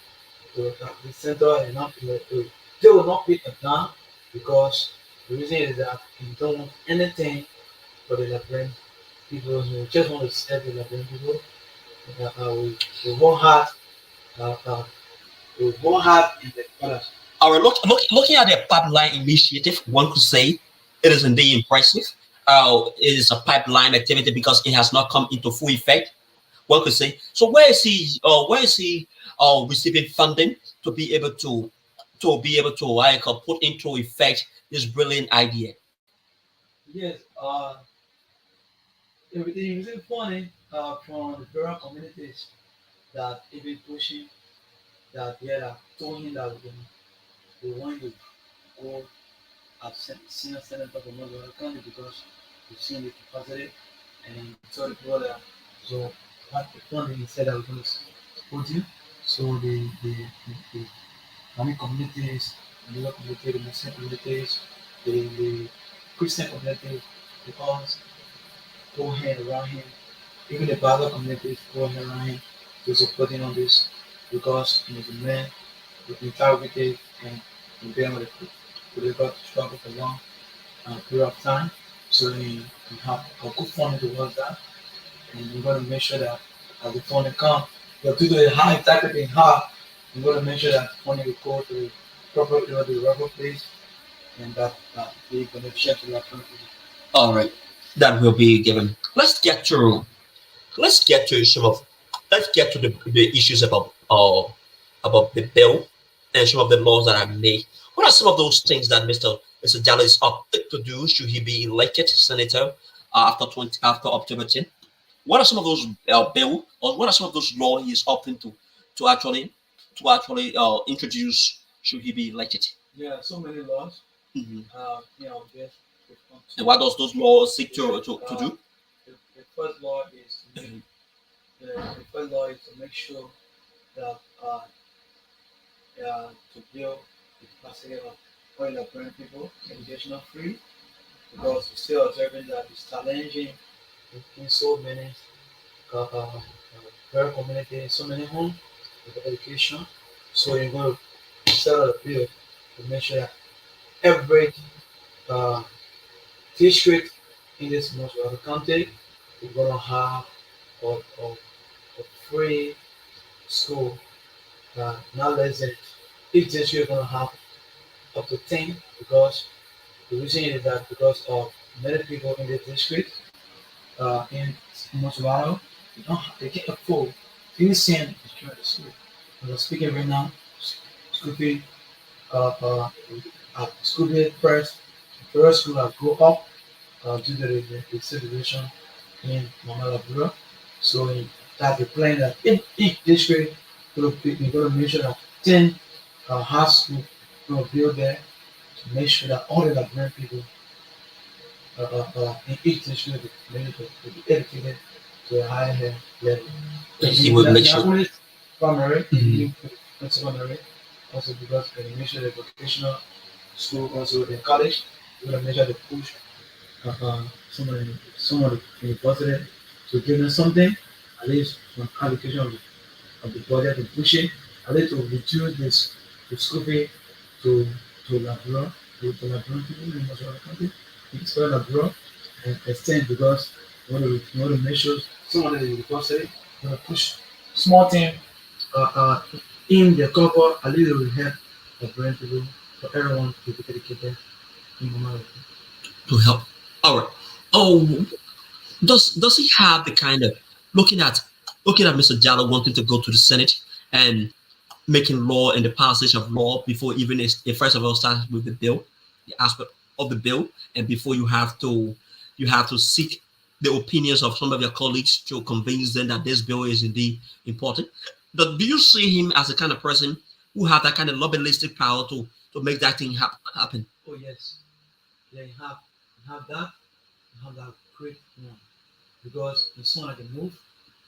to the center and not they will not be down, because the reason is that you don't want anything for the Liberian people. You just want to serve the Liberian people. We won't have in the others. Looking at the pipeline initiative, one could say it is indeed impressive. It is a pipeline activity because it has not come into full effect. One could say. So where is he receiving funding to be able to put into effect this brilliant idea? Yes, everything is funny from the rural communities that even pushing that told him that we want to go as senior senator for Mozambique County because we've seen the capacity and told the people that so what the funding he said that we're going to support him. So the Mami communities, the Yoruba community, the Muslim communities, the Christian community, they all go hand around him. Even the Baba communities go hand around him to support him on this because he was a man with integrity and being able to struggle for a long period of time. So we have a good funding towards that, and we're going to make sure that as the funding comes, the people that have targeting hard, we're going to make sure that funding will go to the proper, the proper place, and that be beneficial to our country. All right, that will be given. Let's get to the issues about the bill and some of the laws that are made. What are some of those things that Mr. Jallow is up to do? Should he be elected senator after October 10? What are some of those bill, or what are some of those laws he is opting to actually introduce? Should he be elected? Yeah, so many laws. Mm-hmm. Yes. And what does those laws seek to do? The first law is to make sure that to build the capacity of oil and burn people educational free, because we're still observing that it's challenging in so many rural communities, so many homes with education. So you're going to set out a bill to make sure that every district in this most of the country is going to have a free school, not less than each district is going to have up to 10, because the reason is that because of many people in the district in Montreal, they can't afford to send the children to school. I'm speaking right now, school fee first school that go up due to the situation in Mama Labura. So that's the plan that each district will make sure that 10 high school will build there to make sure that all the Liberian people in each district will be educated to a higher level. He will make sure primary, secondary, also because they make sure the vocational school, also the college, we're gonna make sure they push some of the university to give them something, at least some allocation of the budget to push it, at least to reduce the school fee to Labrador, to Labrador people in most of the country, it's for Labrador and extend, because we want to make sure some of the university going to push small thing in the cover, at least it will help the brain people, for everyone to be educated in America. To help. All right. Oh, does he have the kind of looking at Mr. Jallow wanting to go to the Senate and making law and the passage of law before even it first of all starts with the bill, the aspect of the bill, and before you have to seek the opinions of some of your colleagues to convince them that this bill is indeed important. But do you see him as a kind of person who have that kind of lobbyistic power to make that thing happen? Oh yes, yeah, you have that great one, because it's someone that can move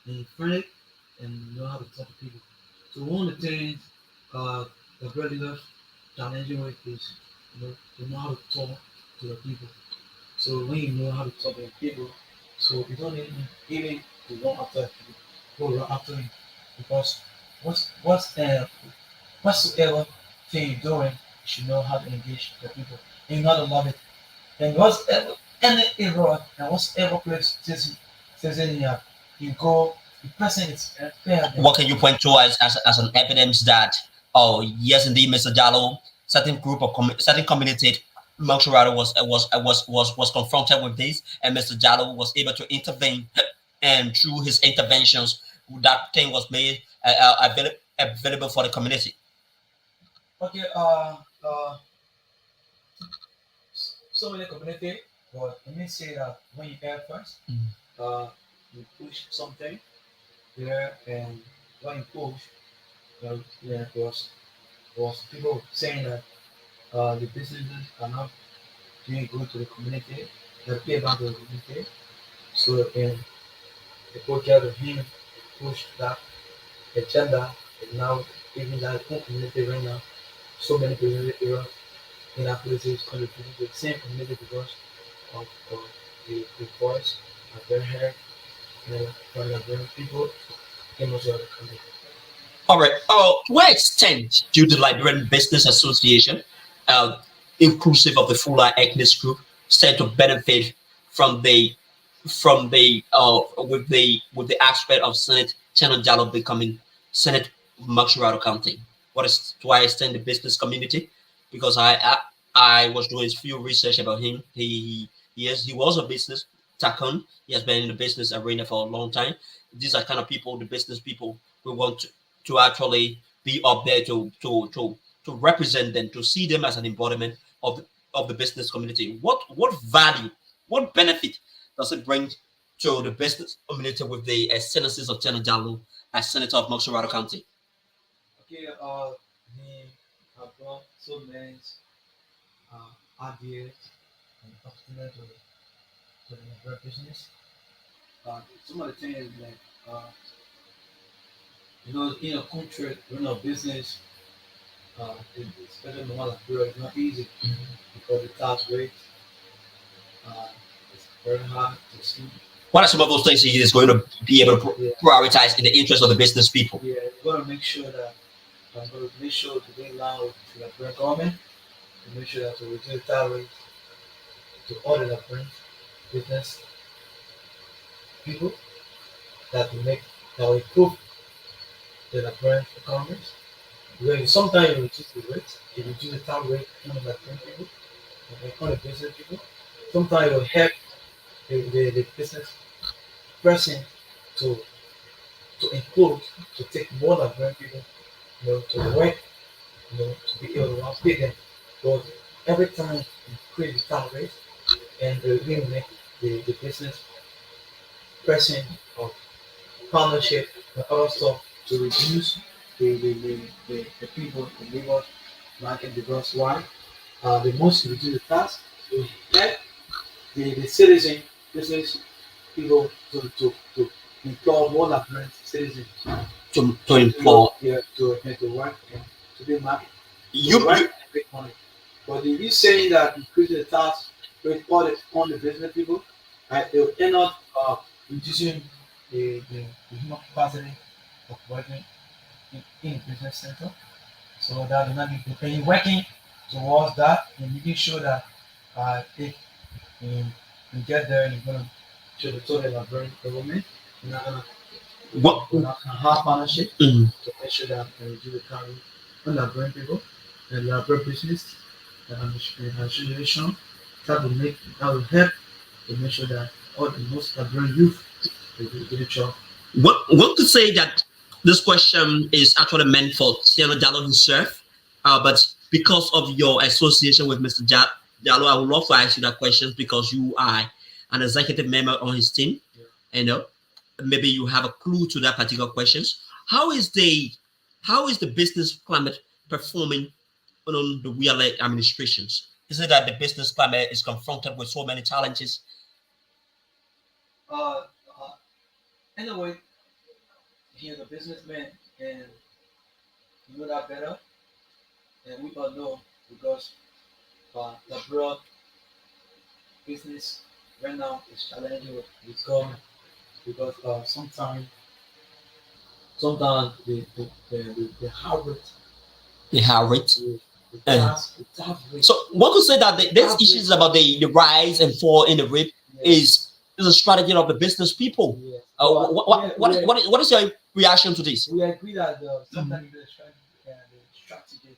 and you're friendly and know how to talk to people. So one of the things the great leaders challenging with is to know how to talk to the people. So when you know how to talk to the people, so you don't even to run after people, go run after him, because whatsoever thing you're doing, you should know how to engage the people and you know how to love it. And whatever any error and whatever place you go, the person is fair. What can you point to as an evidence that yes indeed Mr. Jallow, certain group of certain community Montreal was confronted with this, and Mr. Jallow was able to intervene, and through his interventions that thing was made available for the community? Okay, so many community, but let me say that when you air first, you push something there, and when you push, there was people saying that the businesses are not doing good to the community, they pay back to the community. So in the project of him push that agenda, and now even that whole community right now, so many people in our places contributing to the same community because of the voice of their hair and from the people in most of the country. All right. To what extent do the Liberian Business Association, inclusive of the Fula ethnic group, stand to benefit from the with the aspect of Senate Channel Jallo becoming Senate Maxurado County. What is to I extend the business community? Because I was doing a few research about him. He was a business tycoon. He has been in the business arena for a long time. These are kind of people, the business people, we want to actually be up there to represent them, to see them as an embodiment of the business community. What value, what benefit does it bring to the business community with the sentences of Channel Jallo as Senator of Moxorado County? Okay, he brought so many ideas and opportunities to the Nigeria business. Some of the things like in a country, run a business, especially in the one like Nigeria, it's not easy because the tax rate is very hard to see. What are some of those things he is going to be able to prioritize in the interest of the business people? Yeah, we're going to make sure that to be in line with the Nigerian government, to make sure that to reduce tax rate to all the Nigerian business people, that will improve the Nigerian economy. When sometimes you reduce the rate, you reduce the tax rate on the Nigerian people, on the business people. Sometimes it will help the business person to include, to take more Nigerian people, to work, to be able to pay them. But every time you increase the tax rate and really make the business person of partnership and other stuff to reduce the people, the labor market, because why? The most you reduce the tax, you help the citizen business people to employ more Nigerian citizens To employ. To make the work and to be market. You Make money. But if you're saying that increasing the tax rate on the business people, they will end up reducing the human capacity of working in business center. So that will not be working towards that and making sure that if you get there and you're going to show the total Nigerian government, you're not going to have partnership to make sure that you reduce the tax rate on Nigerian people and Nigerian business and administration. That will help to make sure that all the most Nigerian youth will do the job. What to say that this question is actually meant for Senator Jallo himself, but because of your association with Mr. Jallo, I would love to ask you that question because you are an executive member on his team. Maybe you have a clue to that particular questions. How is the business climate performing on the real administrations? Is it that the business climate is confronted with so many challenges? Anyway, he's a businessman and you know that better. And we all know because the broad business right now is challenging with government because sometimes the high rate. So one could say that there's issues about the rise and fall in the rate is a strategy of the business people. Yes. What is your reaction to this? We agree that sometimes the strategy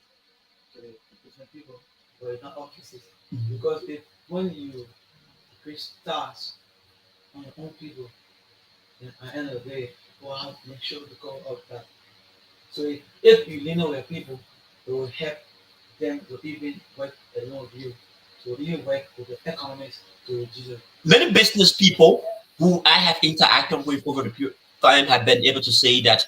to the business people, but it's not all cases. Because when you increase tax on your own people, then at the end of the day, you have to make sure to go up that. So if you lean on your people, it will help them to even work along with you. So even work with the economics to reduce it. Many business people who I have interacted with over the time have been able to say that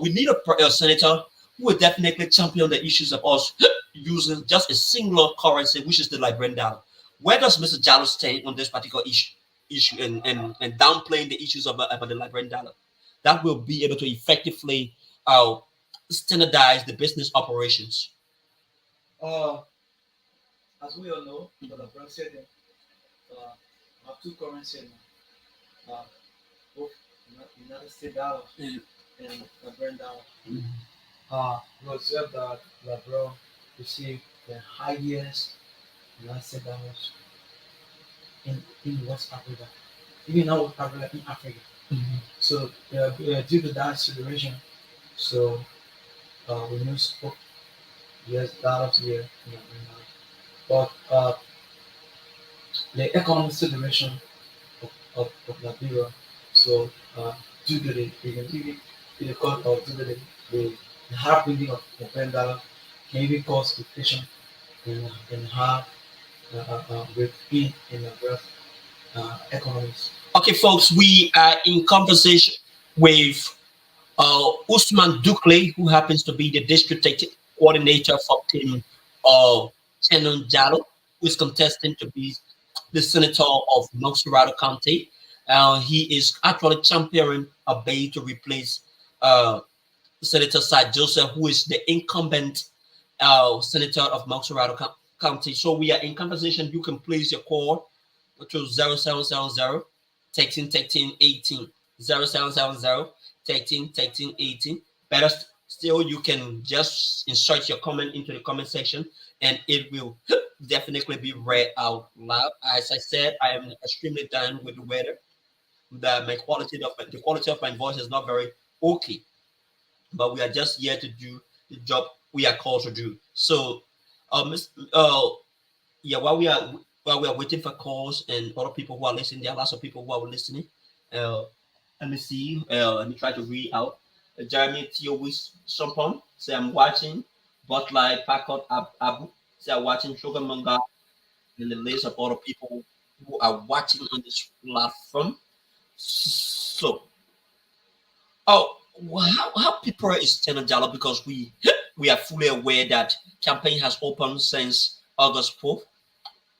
we need a senator who will definitely champion the issues of us using just a singular currency, which is the Liberian dollar. Where does Mr. Jallo stand on this particular issue and downplaying the issues about the Liberian dollar? That will be able to effectively standardize the business operations. As we all know, the Liberian said our two currencies, both United States dollar and Liberian dollar. We observe that Liberia received the highest United States dollars in West Africa, even now West Africa in Africa. So due to that situation, so we use spoke US dollars here, but the economic situation of Liberia. So due to the cost of due to the hard binding of $10 can even cause inflation and hard with in the economies. Okay, folks, we are in conversation with Usman Dukle, who happens to be the district coordinator for Team Shannon Jalo, who is contesting to be the senator of Montserrat County. He is actually championing a bill to replace Senator Cy Joseph, who is the incumbent senator of Montserrat County. So we are in conversation. You can place your call to 0770 13 18 0770 13 18. Better still, you can just insert your comment into the comment section and it will definitely be read out loud. As I said, I am extremely down with the weather. The quality of my voice is not very okay, but we are just here to do the job we are called to do. So, yeah, while we are waiting for calls and other people who are listening, there are lots of people who are listening. Let me see. Let me try to read out. Jeremy Tiowis Sompon say I'm watching. Butler Packard Abu say I'm watching Sugar Manga, and the list of other people who are watching on this platform. So, how people is Shannon Jalo, because we are fully aware that campaign has opened since August 4th.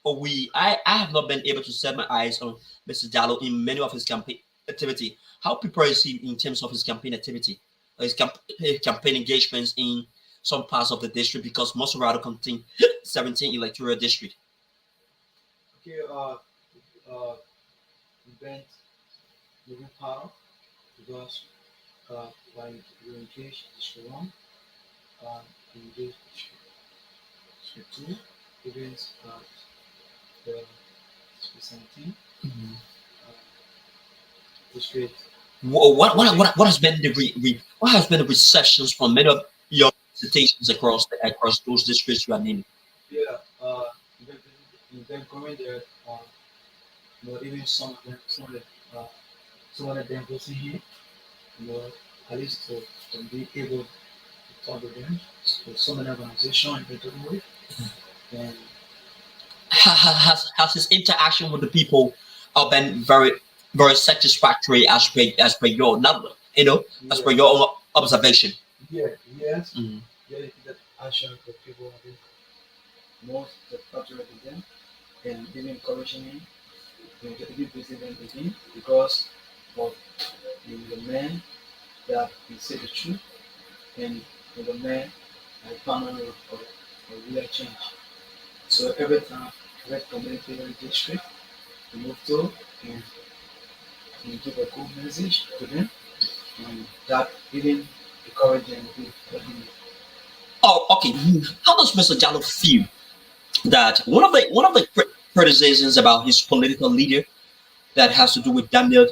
But I have not been able to set my eyes on Mr. Jalo in many of his campaign activity. How people is he in terms of his campaign activity, his campaign engagements in some parts of the district, because Montserrat contains 17 electoral district. Okay, event moving power because when you engage district 1, engage district 2, events the 17. District. What has been the receptions from many of your visitations across those districts you are naming? Yeah, you've been going there. Even some of them was in here. At least to be able to talk to them. So some of the organization you've been talking with, and has his interaction with the people been very satisfactory as per your as per your own observation? Yeah, yes. Yeah, that action for people I think most satisfactory to them, and even encouraging him to be president again because of the man that he said the truth and the man that found of real change. So every time, every community, every district, we move to and give a good message to them, and that even encourage them to be. Oh, okay. How does Mr. Jalo feel that one of the criticisms about his political leader that has to do with Daniel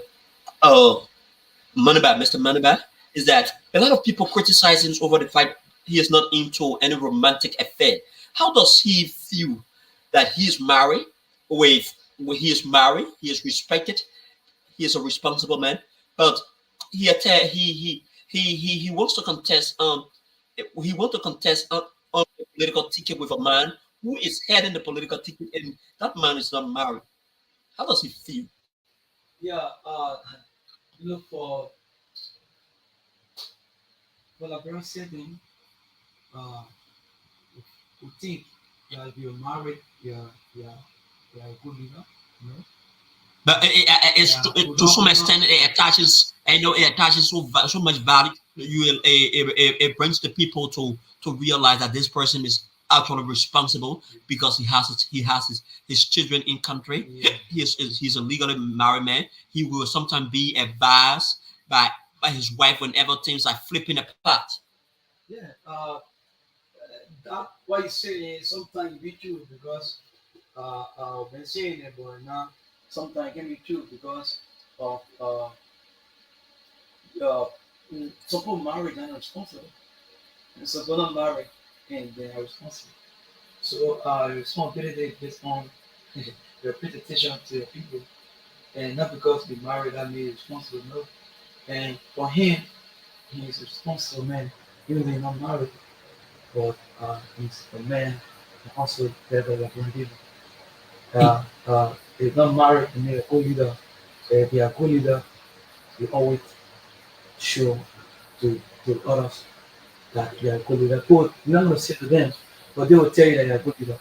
Moneyback, Mr. Moneyback, is that a lot of people criticize him over the fact he is not into any romantic affair. How does he feel that he's married he is respected, he is a responsible man, but he wants to contest on a political ticket with a man who is heading the political ticket and that man is not married. How does he feel? Yeah, for the parent setting, we think that if you're married, you're a good leader, But to some extent, it attaches so much value. It brings the people to realize that this person is actually responsible because he has his children in country. Yeah. He's a legally married man. He will sometimes be advised by his wife whenever things are flipping apart. Yeah, that what you say is sometimes be true because I've been saying it, but now sometimes it can be true because of some people married and are responsible, and some people not married and they are responsible. So your responsibility is based on your pay attention to your people, and not because they married that means responsible. No, and for him, he is a responsible man, even though he's not married, but he's a man and also better than people. He's not married and they're a good leader. If they are a good leader, they always show to others that they are a good leader. But you're not going to say to them, but they will tell you that you're a good leader.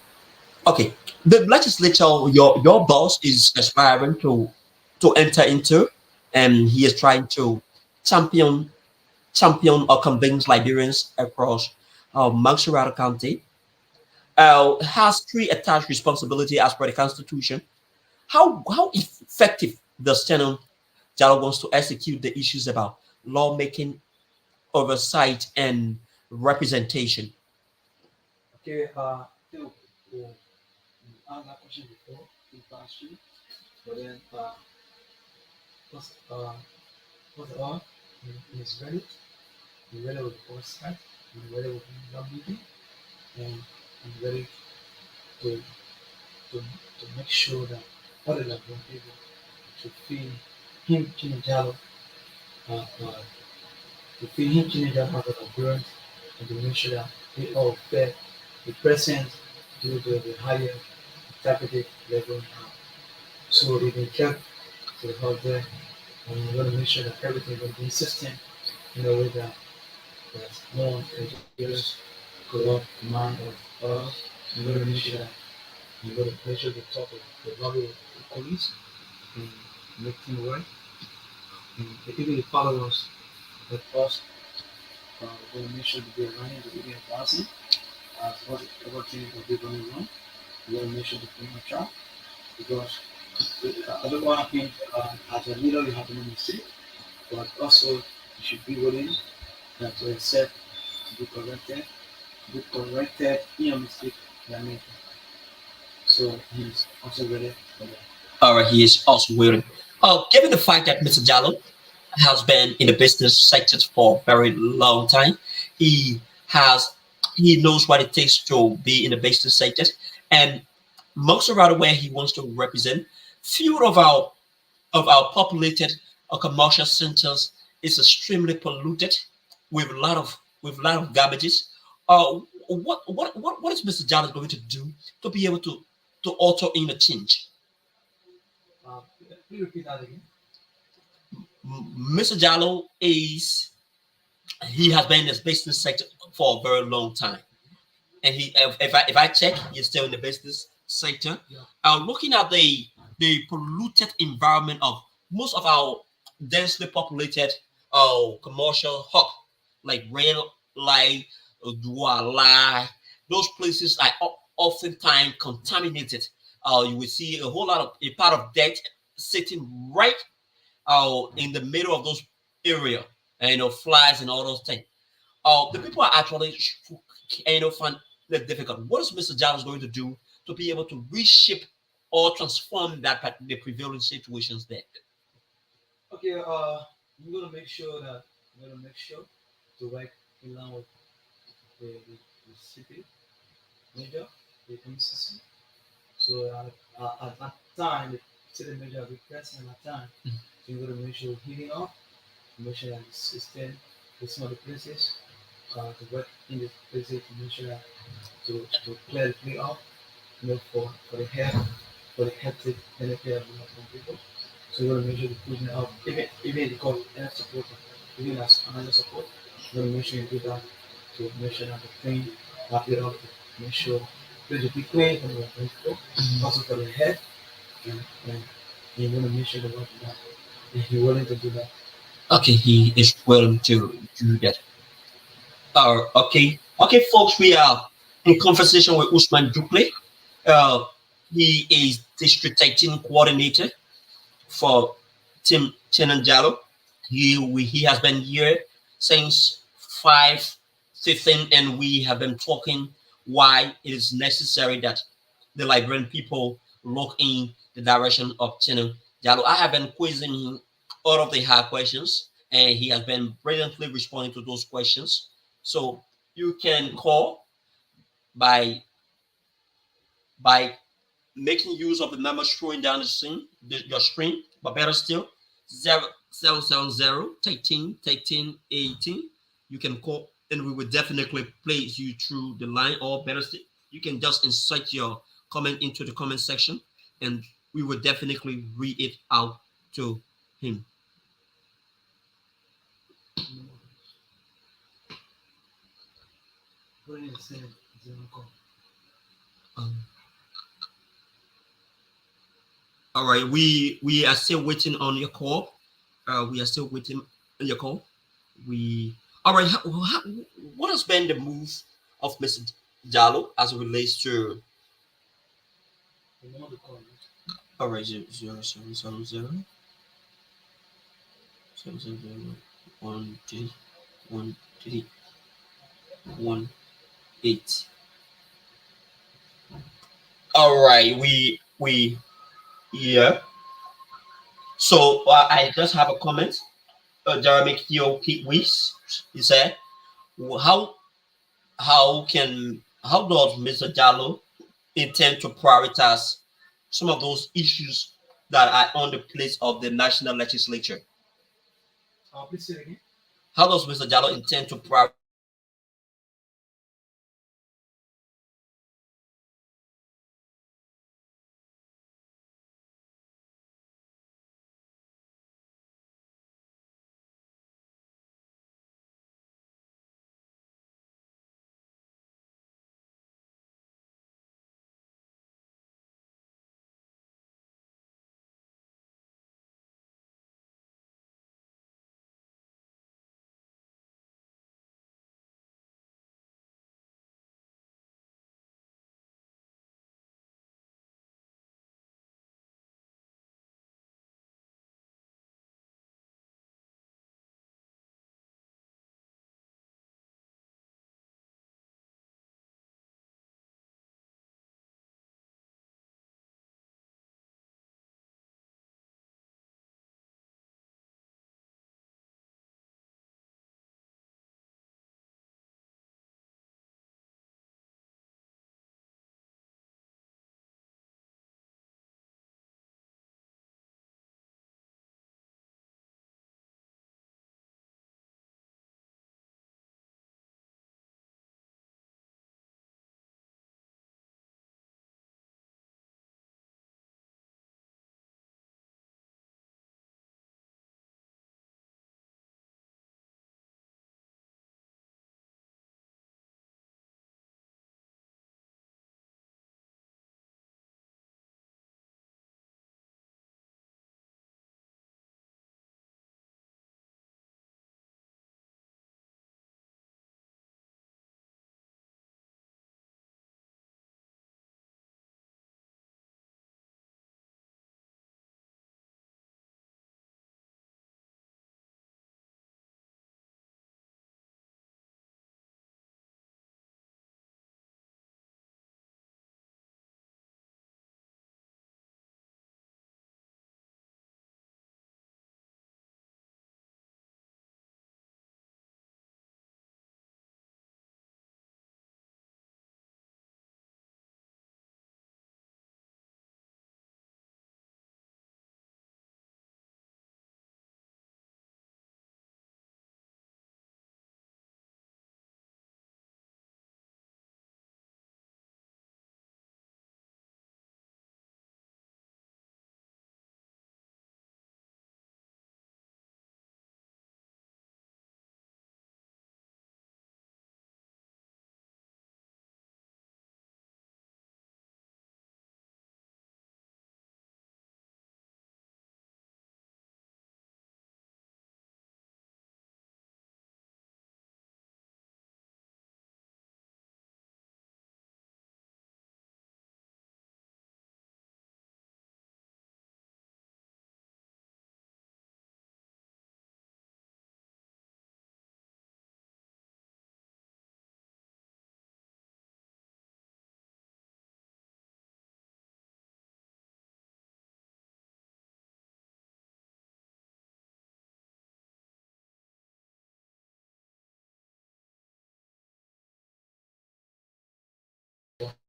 Okay, the legislature your boss is aspiring to enter into, and he is trying to champion or convince Liberians across Montserrat County. Has three attached responsibility as per the Constitution. How effective does Tenon Jallo wants to execute the issues about lawmaking, oversight, and representation? Okay, you asked that question before in past year, but then first, first of all, he's ready. He's ready with the oversight. He's ready with the lobbying, and he's ready to to make sure that other Liberian people to feel him Chinejalo, uh, uh, to feel him Chinejalo as a Liberian, and to make sure that they all fair the present to the higher executive level now. So they've been kept to the health there, and we're going to make sure that everything will be consistent in a way that no one can just corrupt the mind of us. We're going to make sure that we're going to make sure the top of the lobby with the police and make things right. And even the followers of us, we're going to make sure that they're running the even advancing as everything will be going on. We're going to make sure the thing on track because I don't want to think as a leader you have to make mistakes, but also you should be willing to accept to be corrected in your mistake you are making. So he's also ready for that. All right, he is also willing. Given the fact that Mr. Jallo has been in the business sector for a very long time, he has he knows what it takes to be in the business sector, and most around where he wants to represent, few of our populated commercial centers is extremely polluted with a lot of garbages. What is Mr. Jallo going to do to be able to alter in a change? Can you repeat that again? Mr. Jallo he has been in this business sector for a very long time, and if I check, he's still in the business sector. Yeah. Looking at the polluted environment of most of our densely populated commercial hub, like rail line, Douala, those places are oftentimes contaminated. You will see a whole lot of a part of debt sitting right in the middle of those area, and flies and all those things. The people are actually find it difficult. What is Mr. Jallo going to do to be able to reshape or transform the prevailing situations there? Okay, we're gonna make sure to work in line with the city major, the MCC. So at that time, the city major will be present at that time. So we're gonna make sure we're heating up, make sure that the system with some of the places, to work in the places to make sure that to clear the play up, for the health, for the hectic benefit of the people. So we're gonna make sure to push it up, even because enough support, even as another support, we're gonna make sure you do that to make sure that the clean, wrap it up, make sure please be clean for the people, also for the head, and you're gonna make sure that if you're willing to do that. Okay, he is willing to do that. Okay, folks, we are in conversation with Usman Dukle. He is district 18 coordinator for Team Tenon Jallo. He has been here since 5:15, and we have been talking why it is necessary that the Liberian people look in the direction of Channel Jalo. I have been quizzing him all of the hard questions, and he has been brilliantly responding to those questions. So you can call by by making use of the number showing down your screen, but better still, 070 13 13 18. You can call and we will definitely place you through the line, or better still, you can just insert your comment into the comment section and we will definitely read it out to him. All right, we are still waiting on your call. We are still waiting on your call. We all right. What has been the move of Mr. Jalo as it relates to? All right, 00700 13 All right, we yeah. So I just have a comment. Jeremy Theo Pete Weiss, he said, how how does Mr. Jallo intend to prioritize some of those issues that are on the plate of the national legislature? Please say it again. How does Mr. Jallo intend to prioritize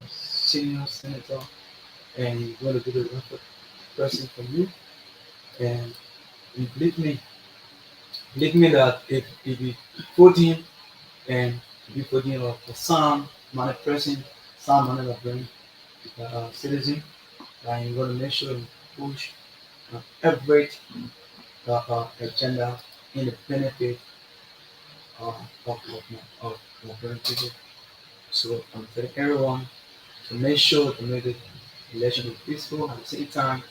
senior senator, and he's going to be the right person for you. And believe me that if you vote him and you vote him for sound money person, sound money of brain citizen, and you're going to make sure you push every agenda in the benefit of brain people. So I'm telling everyone to make sure to make the election peaceful. At the same time,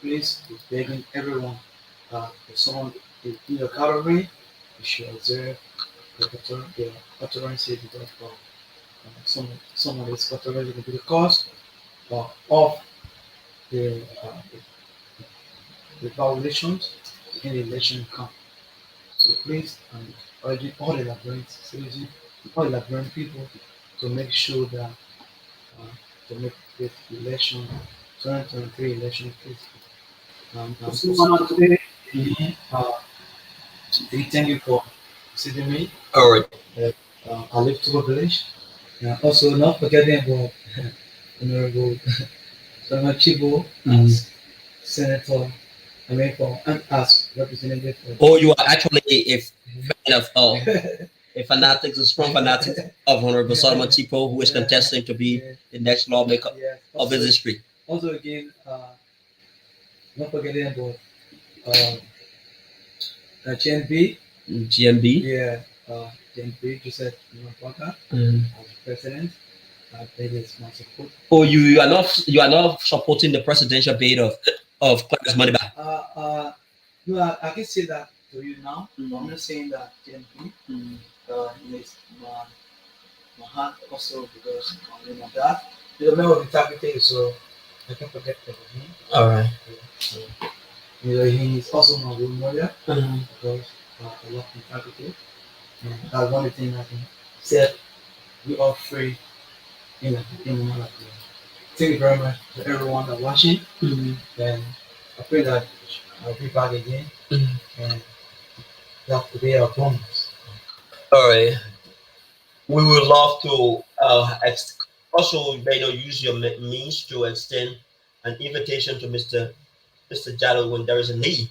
please be begging everyone if someone is in your category, you should observe the utterances because someone is utterance will be the cause of the violations in the election come. So please, urging all the Liberian citizens, all the Liberian people to make sure that to make this election, 2023 election peaceful. So today, thank you for sitting me. All right. I live to a village. Also, not forgetting about Honorable Solomon Chibo as Senator. I mean, as representative. Oh, you are actually a fan of a fanatic, a strong fanatic of Honorable Solomon Chipo, who is contesting to be the next lawmaker of his district. Also, again, not forgetting about GNB. GNB. Yeah, GNB Joseph Nwapaka as president. That is my support. Oh, you are not supporting the presidential bid of Clarence Modiba. No, I can say that to you now. I'm not saying that GNB is my heart also because my dad is a member of the Taipei, so I can forget about him. All right. So, he is also my role model because I love the Taipei. And that's one of the things I can say. We are free in Malawi. Thank you very much to everyone that's watching. And I pray that I'll be back again and that will be our bonus. All right. We would love to also use your means to extend an invitation to Mr. Jallow when there is a need.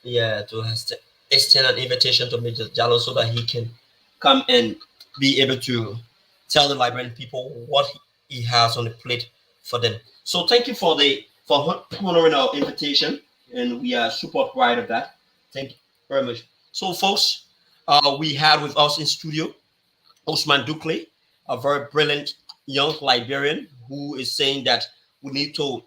Yeah, to extend an invitation to Mr. Jallow so that he can come and be able to tell the Liberian people what he has on the plate for them. So thank you for honoring our invitation, and we are super proud of that. Thank you very much. So folks, we had with us in studio Osman Dukley, a very brilliant young Liberian who is saying that we need to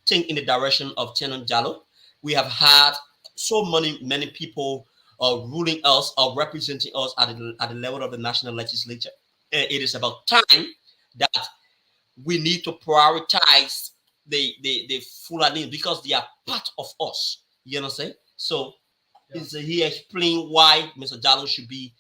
think in the direction of Tenon Jallow. We have had so many people ruling us or representing us at the level of the national legislature. It is about time that we need to prioritize the Fulani because they are part of us. You understand? So he explained why Mr. Jallow should be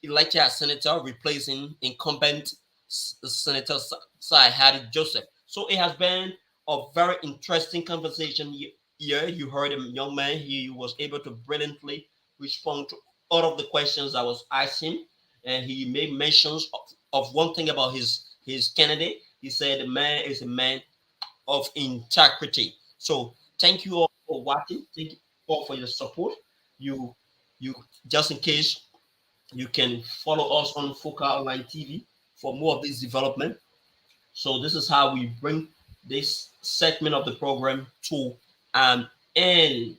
elected as senator, replacing incumbent Senator Sir Hadi Joseph. So it has been a very interesting conversation here. You heard a young man. He was able to brilliantly respond to all of the questions I was asking, and he made mentions of one thing about his candidate. He said the man is a man of integrity. So thank you all for watching. Thank you all for your support. You just in case, you can follow us on Focal Online TV for more of this development. So this is how we bring this segment of the program to an end.